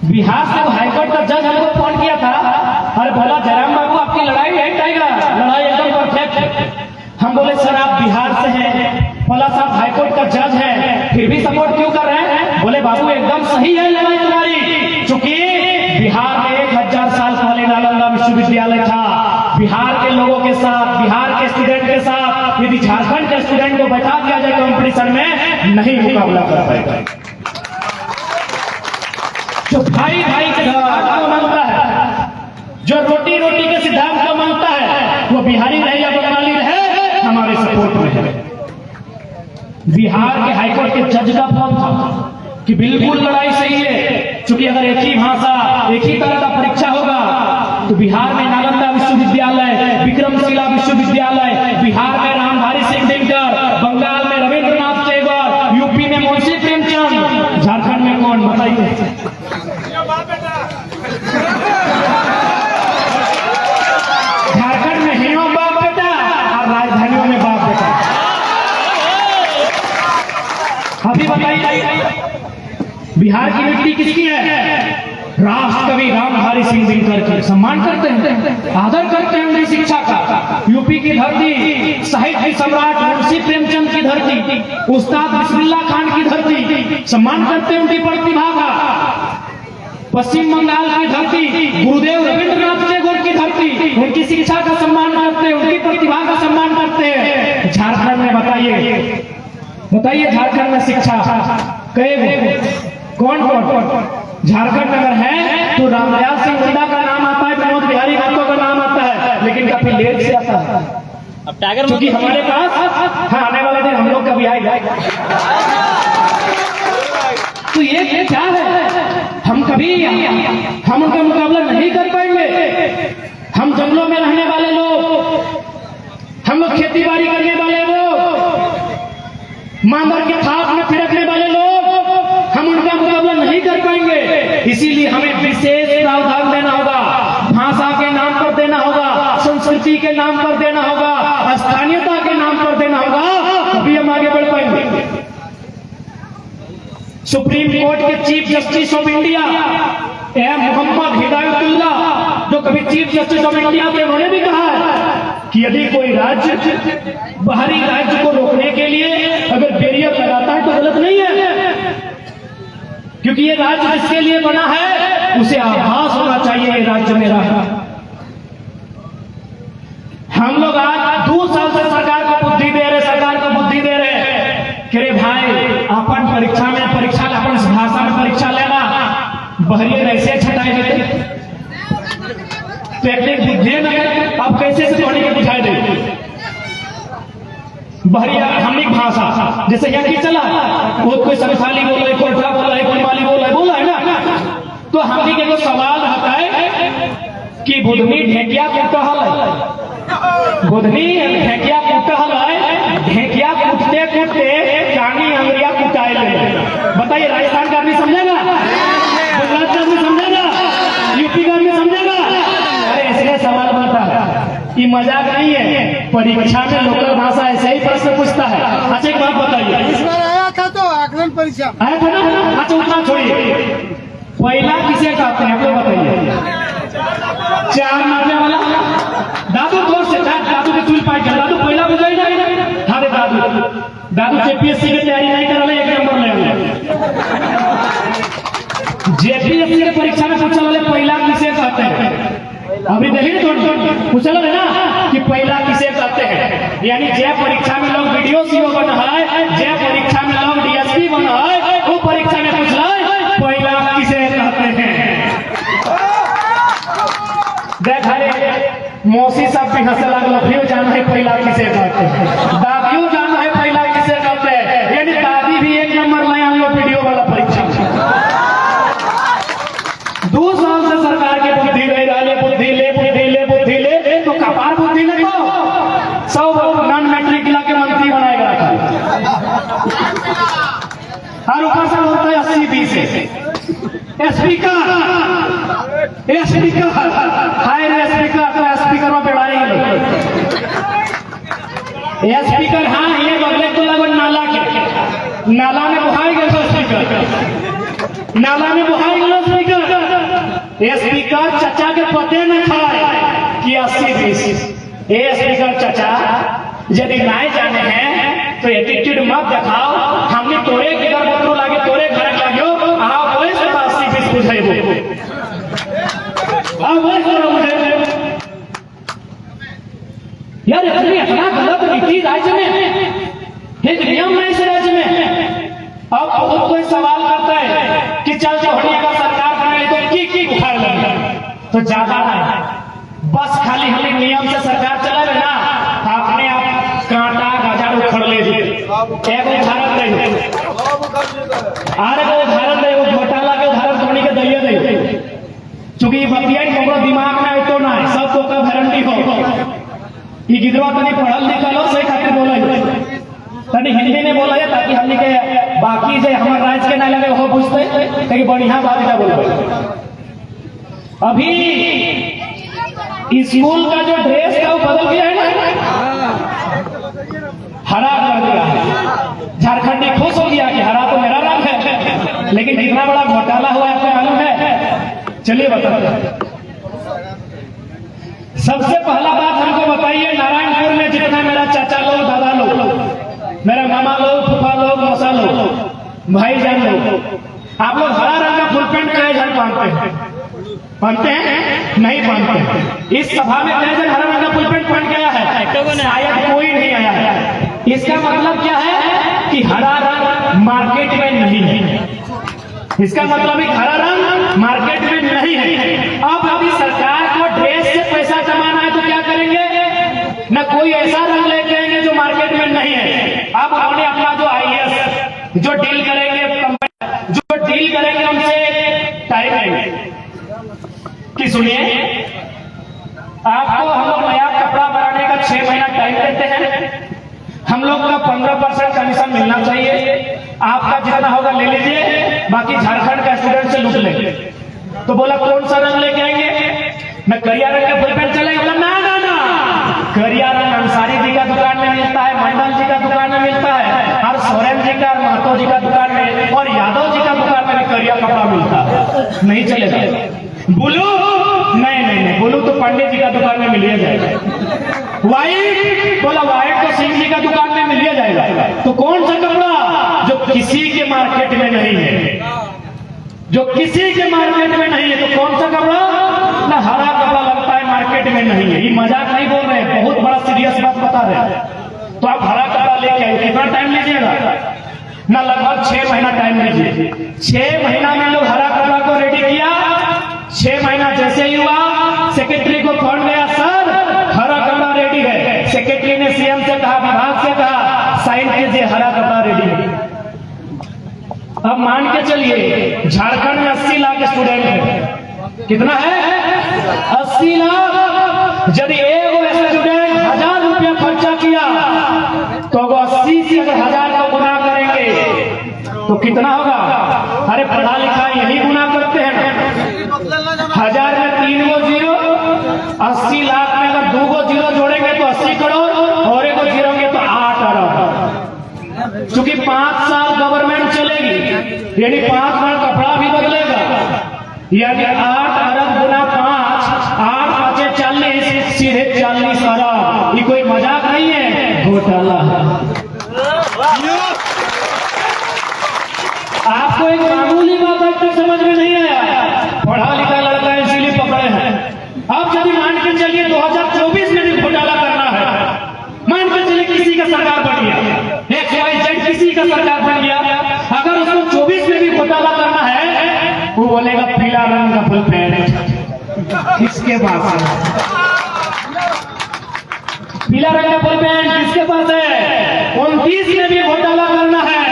बिहार से वो हाईकोर्ट का जज हमको फोन किया था, अरे बोला जयराम बाबू आपकी लड़ाई है टाइगर, लड़ाई एकदम परफेक्ट। हम बोले सर आप बिहार से हैं, बोला साहब हाईकोर्ट का जज है, फिर भी सपोर्ट क्यों कर रहे हैं? सही है लड़ाई तुम्हारी, चूंकि बिहार में 1000 साल पहले नालंदा विश्वविद्यालय था। बिहार के लोगों के साथ, बिहार के स्टूडेंट के साथ यदि झारखंड के स्टूडेंट को बैठा दिया जाए कंपटीशन में, नहीं मुकाबला कर पाएगा। जो भाई भाई के सिद्धांत को मानता है, जो रोटी रोटी के सिद्धांत को मानता है, वो बिहारी रहे या बंगाली रहे, हमारे सपोर्ट में है। बिहार के हाईकोर्ट के जज का फॉर्म था कि बिल्कुल लड़ाई सही है, क्योंकि अगर एक ही भाषा, एक ही तरह का परीक्षा होगा तो बिहार में नालंदा विश्वविद्यालय, विक्रमशिला विश्वविद्यालय, बिहार में रामधारी सिंह दिनकर, बंगाल में रविंद्रनाथ टैगोर, यूपी में मुंशी प्रेमचंद, झारखंड में कौन बताइए? झारखंड में हिनो बाप बेटा और राजधानियों में बाप बेटा। अभी बताइए बिहार की मिट्टी किसकी है? राष्ट्र कवि रामधारी सिंह दिनकर की। सम्मान करते हैं, आदर करते हैं उनकी शिक्षा का। यूपी की धरती, साहित्य सम्राट मुंशी प्रेमचंद की धरती, उस्ताद बिस्मिल्लाह खान की धरती, सम्मान करते हैं उनकी प्रतिभा का। पश्चिम बंगाल की धरती, गुरुदेव रविंद्रनाथ टैगोर की धरती, उनकी शिक्षा का सम्मान करते हैं, उनकी प्रतिभा का सम्मान करते हैं। झारखंड में बताइए झारखंड में शिक्षा कौन झारखंड में अगर है तो रामदयाल सिंह हुड्डा का नाम आता है, विनोद बिहारी महतो का नाम आता है, लेकिन काफी लेट से आता है। अब टाइगर क्योंकि हमारे पास आने वाले दिन हम लोग का भी आएगा। तो ये क्या है? हम उनका मुकाबला नहीं कर पाएंगे। हम जंगलों में रहने वाले लोग, हम लोग खेती बाड़ी करने वाले लोग, मांदर के थाप में थिरकने वाले लोग, हम उनका मुकाबला नहीं कर पाएंगे। इसीलिए हमें विशेष प्रावधान देना होगा, भाषा के नाम पर देना होगा, संस्कृति के नाम पर देना होगा, स्थानीयता के नाम पर देना होगा, तभी हम आगे बढ़ पाएंगे। सुप्रीम कोर्ट के chief justice of India Mohammad Hidayatullah, जो कभी चीफ जस्टिस ऑफ इंडिया थे, उन्होंने भी कहा है कि यदि कोई राज्य बाहरी राज्य को रोकने के लिए अगर बैरियर लगाता है तो गलत नहीं है, क्योंकि ये राज्य जिसके लिए बना है उसे आभास होना चाहिए ये राज्य मेरा है। हम लोग आज 2 साल से सरकार को बुद्धि दे रहे कि रे भाई अपन परीक्षा अपन इस भाषा में परीक्षा लेना, बहरियर ऐसे छटाए देते तो एक बुद्धि न, अब कैसे से थोड़ी के बुझाई दे बहरिया हमिक भाषा। जैसे यहाँ की चला कोई संथाली बोल रहा है, कोई बोल रहा है, कोई माली बोल रहा है ना, तो हम के जो सवाल रहता है कि बुधनी ढेकिया कुटहल है, बुधनी ढेकिया कुटहल है, ढेकिया कूटते कानी अंगरिया कुटाए ले। बताइए राजस्थान का आदमी समझेगा? गुजरात का आदमी समझेगा? यूपी का आदमी समझेगा? अरे इसलिए सवाल बनता है, ये मजाक नहीं है। परीक्षा में लोकल भाषा ऐसे ही प्रश्न पूछता है। अच्छा एक बात बताइए, इस बार आया था तो आकलन परीक्षा आया था ना? अच्छा उतना छोड़िए, पहला किसे कहते हैं आप लोग बताइए? 4 मारने वाला दादू जोर से दादू के चुल पाई कर दादू पहला बुझाई ना। हाँ रे दादू जेपीएससी की तैयारी नहीं कर रहे, 1 नंबर ले जेपीएससी की परीक्षा में पूछने वाले पहला किसे कहते हैं? अभी देखिए तो पूछा है ना कि पहला किसे कहते हैं, यानी जे परीक्षा में लोग वीडियो सीओ बना है, जे परीक्षा में लोग डीएसपी बना है, वो परीक्षा में पूछ रहा है पहला किसे कहते हैं। देख मौसी साहब भी हंसे लगल, फिर जाना है पहला किसे कहते हैं, दादियों जाना है पहला किसे कहते हैं, यानी दादी भी 1 नंबर ले आन लो वीडियो वाला परीक्षा। 2 साल से सरकार के बुद्धि ले तो कपार बुद्धि ने तो सब नॉन मैट्रिक के मंत्री बनाएगा और ऊपर से बोलता है 80-20 स्पीकर हाय रे स्पीकर, तो स्पीकर में बैठाएंगे स्पीकर। हाँ ये बगले को लगन नाला में बुहाएगा तो स्पीकर, नाला में बुहाएगा स्पीकर। स्पीकर चचा के पते न खाए कि 80-20। स्पीकर चचा यदि नाए जाने हैं तो एटीट्यूड मत दिखाओ, हमने तोरे घर बतरू लागे, तोरे घर लाग्यो, आओ एक उदाहरण दे आरे को उदाहरण दे, वो घोटाला के उदाहरण थोड़ी के दैया दे, चूंकि बतिया हमरो दिमाग में आइतो ना सब तो का गारंटी हो ई गिदवा तनी पढ़ल लिखल हो, सही खातिर बोले तनी हिंदी में बोला है ताकि हमनी के बाकी जे हमर राज्य के ना लगे वो बुझते कि बढ़िया बात का बोलबे। अभी स्कूल का जो ड्रेस था वो बदल गया है ना, हरा कर दिया है। झारखंडी खुश हो गया कि हरा तो मेरा रंग है, लेकिन इतना बड़ा घोटाला हुआ आपको मालूम है? चलिए बताइए। सबसे पहला बात हमको बताइए, नारायणपुर में जितना मेरा चाचा लोग, दादा लोग, मेरा मामा लोग, फूफा लोग, मौसा लोग, भाईजान लोग, आप लोग हरा रंग का फुल पैंट कई जन पहनते हैं? पहनते हैं? नहीं पहनते हैं। इस सभा में कई जन हरा रंग का फुल पैंट पहन के आया है? शायद कोई नहीं आया है। इसका मतलब क्या है कि हरा रंग मार्केट में नहीं है। इसका मतलब हरा रंग मार्केट में नहीं है। अब अभी सरकार को ड्रेस से पैसा जमाना है तो क्या करेंगे? न कोई ऐसा रंग लेके आएंगे जो मार्केट में नहीं है। अब उन्होंने अपना जो IAS जो डील करेंगे उनसे टाइम लेंगे कि सुनिए, आपको हम लोग नया कपड़ा बनाने का 6 महीना टाइम देते हैं, हम लोग का 15% कमीशन मिलना चाहिए, आपका जितना होगा ले लीजिए, बाकी झारखंड का स्टूडेंट से लूट लेंगे। तो बोला कौन सा रंग लेके आएंगे? मैं करिया रंग का फुल पैंट चलेगा? बोला ना ना ना, करिया रंग अंसारी जी का दुकान में मिलता है, मंडल जी का दुकान में मिलता है, और सोरेन जी का, महतो जी का दुकान में, और यादव जी का दुकान में भी करिया कपड़ा मिलता है। नहीं चलेगा। ब्लू नहीं, ब्लू तो पंडित जी का दुकान में मिलिए जाएगा। व्हाइट बोला व्हाइट तो सिंह जी का दुकान में मिलिए जाएगा। तो कौन सा कपड़ा जो किसी के मार्केट में नहीं है, जो किसी के मार्केट में नहीं है, तो कौन सा कपड़ा? ना हरा कपड़ा लगता है मार्केट में नहीं है। ये मजाक नहीं बोल रहे, बहुत बड़ा सीरियस बात बता रहे हैं। तो आप हरा कपड़ा लेके आइए, कितना टाइम लीजिएगा? ना लगभग 6 महीना टाइम लीजिए। 6 महीना में लोग हरा कपड़ा को रेडी किया। 6 महीना जैसे ही हुआ, सेक्रेटरी को फोन गया, सर हरा कपड़ा रेडी है। सेक्रेटरी ने CM से कहा, विभाग से कहा, साइन कीजिए, हरा कपड़ा रेडी है। अब मान के चलिए झारखंड में 80 लाख स्टूडेंट है। कितना है? 80 लाख। यदि एक स्टूडेंट 1000 रुपया खर्चा किया तो 80 से अगर 1000 को गुना करेंगे तो कितना होगा? अरे पढ़ा लिखा यही गुना करते हैं। 1000 में 3 गो जीरो, 80 लाख में अगर 2 गो जीरो जोड़ेंगे तो 80 करोड़, और 1 गो जीरोगे तो 8 अरब। क्योंकि 5 साल गवर्नमेंट चलेगी, यानी 5 बार कपड़ा भी बदलेगा, यानी 8 अरब गुना 5, 8 5 40, सीधे 40 अरब। ये कोई मजाक नहीं है, घोटाला है। आपको एक मामूली बात अब तक समझ में नहीं आया, पढ़ा लिखा लड़का है इसीलिए पकड़े हैं। अब यदि मान के चलिए 2024 में भी घोटाला करना है, मान के चलिए किसी का सरकार बन गया, XYZ किसी का सरकार बन गया, अगर उसको 24 में भी घोटाला करना है, वो बोलेगा पीला रंग का फुल पैंट किसके पास है? पीला रंग का फुल पैंट किसके पास है? 29 में भी घोटाला करना है,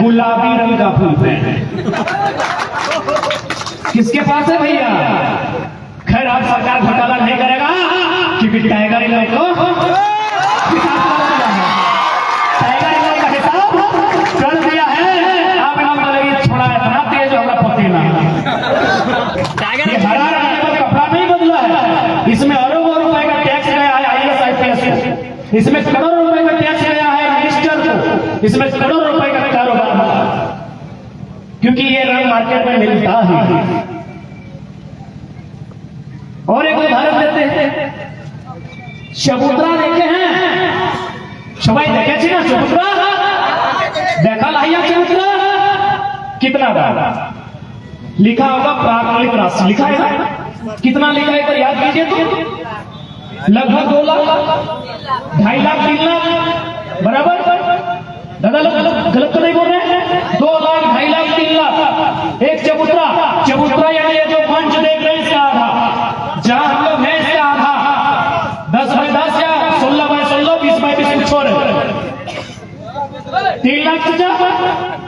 गुलाबी रंग का फुल पैंट किसके पास है भैया? खैर अब सरकार घोटाला नहीं करेगा क्योंकि टाइगर इन लोग को कर दिया है। आप इन लोग छोड़ा इतना तेज होगा पसीना। ये हरा रंग का कपड़ा नहीं बदला है, इसमें अरबों रुपए का टैक्स गया है IAS IPS, इसमें करोड़ों रुपए का टैक्स गया है मिनिस्टर को, इसमें करोड़ों रुपए का कारोबार, क्योंकि ये रंग मार्केट में मिलता है। और एक उदाहरण देते हैं, चबूतरा देखे हैं? सबाई देखे छी ना चबूतरा? देखा लाइया चबूतरा? कितना बार लिखा होगा प्राकृतिक राशि लिखा है? कितना लिखा है तो याद कीजिए तो लगभग 2 लाख, 2.5 लाख, 3 लाख बराबर। दादा लोग गलत तो नहीं बोल रहे हैं? 2 लाख, 2.5 लाख, 3 लाख एक चबूतरा यानी ये जो मंच देख रहे हैं इसका आधा, जहां हम लोग हैं इसका आधा, 10 बाय 10 या 16 बाय 16, 20 बाय 20 छोड़ 3 लाख चाचा।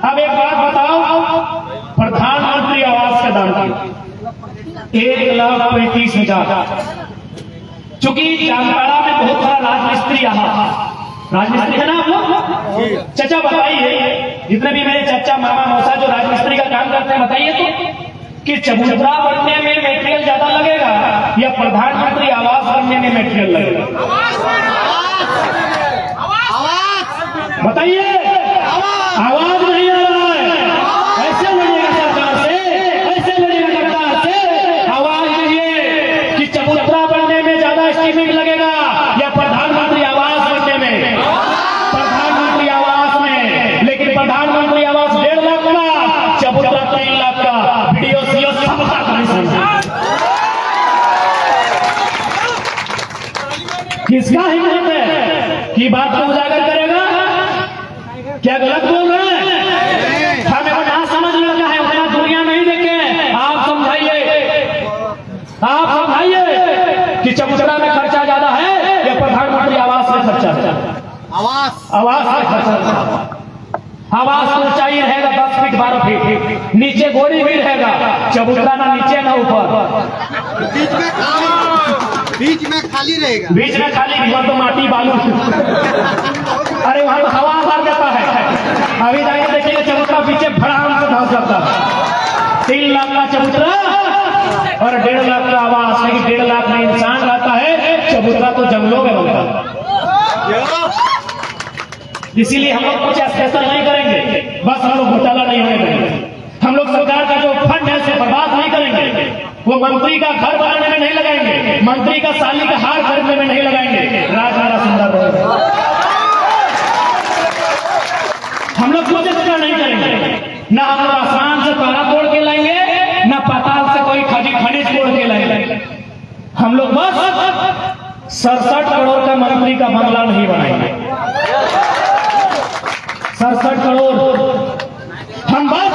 अब एक बात बताओ, प्रधानमंत्री आवास का दाम 1,35,000। चूंकि जामताड़ा में बहुत सारा राजमिस्त्री राजमिस्त्री है ना आप लोग? चाचा बताइए, जितने भी मेरे चाचा मामा मौसा जो राजमिस्त्री का काम करते हैं, बताइए तो कि चबूतरा बनने में मेटेरियल ज्यादा लगेगा या प्रधानमंत्री आवास बनने में मेटेरियल लगेगा? बताइए। आवाज नहीं आ रहा है। ऐसे लड़ेगा सरकार से, ऐसे लड़ेगा सरकार से। आवाज नहीं है कि चबूतरा बनने में ज्यादा एस्टीमेट लगेगा या प्रधानमंत्री आवास बनने में? प्रधानमंत्री आवास में। लेकिन प्रधानमंत्री आवास 1.5 लाख का, चबूतरा 3 लाख का। वीडियो सीओ सबका किसका हिम्मत है कि बात को उजागर करेगा? क्या गलत बोल रहे हैं? हमें बड़ा समझ लगा है, उतना दुनिया नहीं देखे। आप समझाइए कि चबूतरा में खर्चा ज्यादा है या प्रधानमंत्री आवास में खर्चा? आवास में खर्चा। आवास तो ऊंचाई रहेगा 10 फीट 12 फीट, नीचे गोरी भी रहेगा। चबूतरा ना नीचे ना ऊपर, बीच में खाली रहेगा। बीच में खाली, वहां तो माटी बालू। अरे वहां तो हवा मार देता है। अभी जाके देखिए चबूतरा पीछे भड़ाम से धंस जाता है। 3 लाख का चबूतरा और 1.5 लाख का आवास। लेकिन 1.5 लाख में इंसान रहता है, चबूतरा तो जंगलों में बनता है। इसीलिए हम लोग कुछ स्पेशल नहीं करेंगे, बस हम लोग घोटाला नहीं होने देंगे। हम लोग सरकार का जो फंड है उसे बर्बाद नहीं करेंगे। वो मंत्री का घर बनाने में नहीं लगाएंगे, मंत्री का साली का हार खरीदने में नहीं लगाएंगे। राज हमारा सुंदर रहेगा। हम लोग कुछ इसका नहीं करेंगे। ना हम लोग आसमान से तारा तोड़ के लाएंगे, ना पाताल से कोई खनिज तोड़ के लाएंगे। हम लोग बस 67 करोड़ का मंत्री का बंगला नहीं बनाएंगे। 67 करोड़। हम बस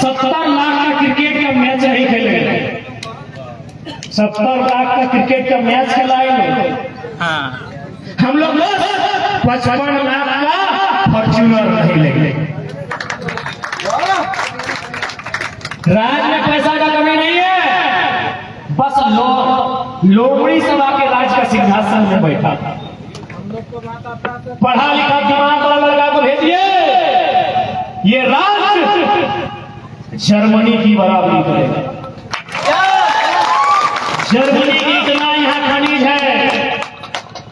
70 लाख का क्रिकेट का मैच नहीं खेलेंगे। 70 लाख का क्रिकेट का मैच खिलाएंगे। हम लोग बस 55 लाख का फॉर्च्यूनर नहीं लेंगे। राज में पैसा का कमी नहीं है, बस लोमड़ी सभा के राज का सिंहासन में बैठा। पढ़ा लिखा दिमाग वाला लड़का को भेजिए, ये राज जर्मनी की बराबरी करेगा। जर्मनी की इतना यहाँ खनिज है,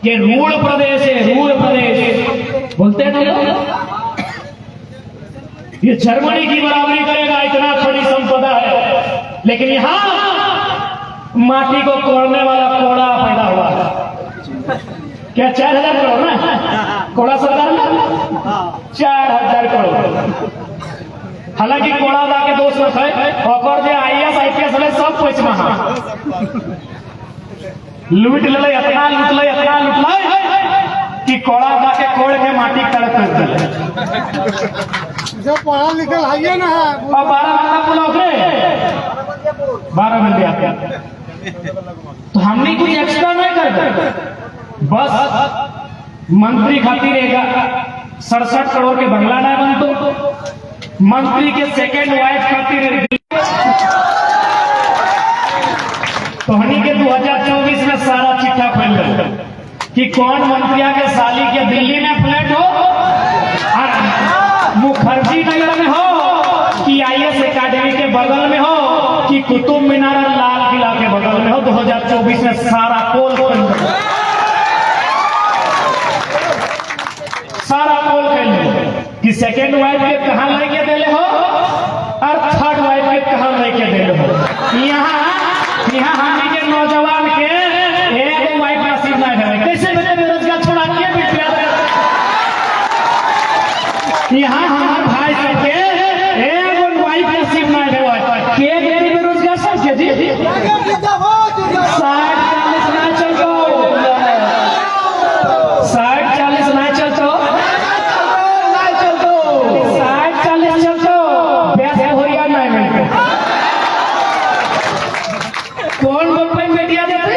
ये रूढ़ प्रदेश है, रूढ़ प्रदेश बोलते हैं ना, ये जर्मनी की बराबरी करेगा। इतना खनिज संपदा है, लेकिन यहाँ माटी को कोड़ने वाला कोड़ा पैदा हुआ है। क्या 4,000 करोड़ ना कोड़ा सरकार में? 4,000 करोड़। हालांकि कोड़ा जाके दोष मत है, और जो IAS IPS वाले सब पैसे महा लूट ले, इतना लूट ले कि कोड़ा जाके कोड़ के माटी कड़क कर दे। जो पढ़ा लिखा है ना, और 12 घंटा बोला उतरे 12 घंटे आते, तो हमने कुछ एक्स्ट्रा नहीं कर, बस मंत्री खातिर 67 करोड़ के बंगला ना बनतो, मंत्री के सेकेंड वाइफ खातिर तो हनी के 2024 में सारा चिट्ठा खोल दो कि कौन मंत्रिया के साली के दिल्ली में फ्लैट हो, और मुखर्जी नगर में हो कि IAS एकेडमी के बगल में हो कि कुतुब मीनार और लाल किला के बगल में हो। 2024 में सारा पोल खोल दो, सारा पोल खोल दो कि सेकेंड वाइफ के कहां लेके देले हो और थर्ड वाइफ के कहां लेके देले हो। यहाँ हमी के नौजवान के एक वाइफ नसीब ना है, कैसे बने बेरोजगार छोड़ा के बिटिया। यहाँ हमारे भाई सबके एक वाइफ नसीब ना है, के बेरोजगार सबके जी 60-40 ना चलतो, 60-40 ना चलतो, 60-40 चलतो, पैसे होरिया नहीं मिलते। कौन बोल पाए बेटिया देते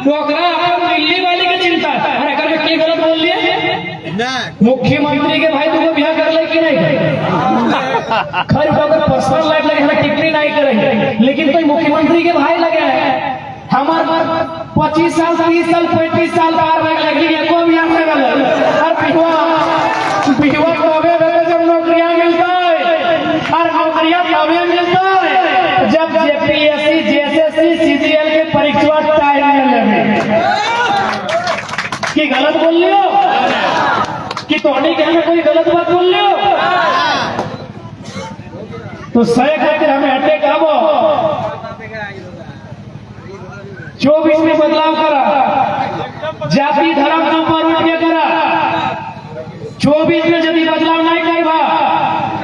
तो अकरा अपन दिल्ली वाली के चिंता है। अरे अगर मैं की गलत बोल लिए मुख्यमंत्री के भाई तुमको ब्याह कर ले कि नहीं खैर अगर पर्सनल लाइफ लगे हमें टिप्पणी नहीं करेंगे, लेकिन कोई मुख्यमंत्री के भाई लगे हैं हमारे 25 साल 30 साल 35 साल बाहर लग लगी एको ब्याह कर और बिहवा तबे जब नौकरियां मिलता है और नौकरियां तबे मिलता है जब जेपीएससी जेएसएससी सीजीएल के परीक्षा टाइम में कि गलत बोल लियो कि तोड़ी कहने कोई गलत बात बोल लियो तो सही खातिर हमें हटे कहो 24 में बदलाव करा जाति धर्म के ऊपर उठ के करा 24 में यदि बदलाव नहीं करवा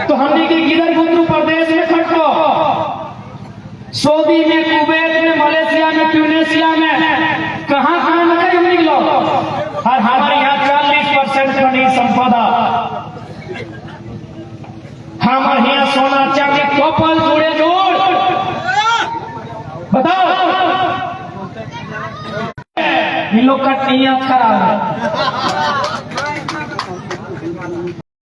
तो हमने के किधर गुजरू प्रदेश में खटको सऊदी में कुवैत में मलेशिया में ट्यूनेशिया में कहां में हम निकलो और हमारे यहाँ 40% खनिज संपदा हमारे यहाँ सोना चांदी कपल जोड़े जोड़ बताओ इन लोग का नियत खराब है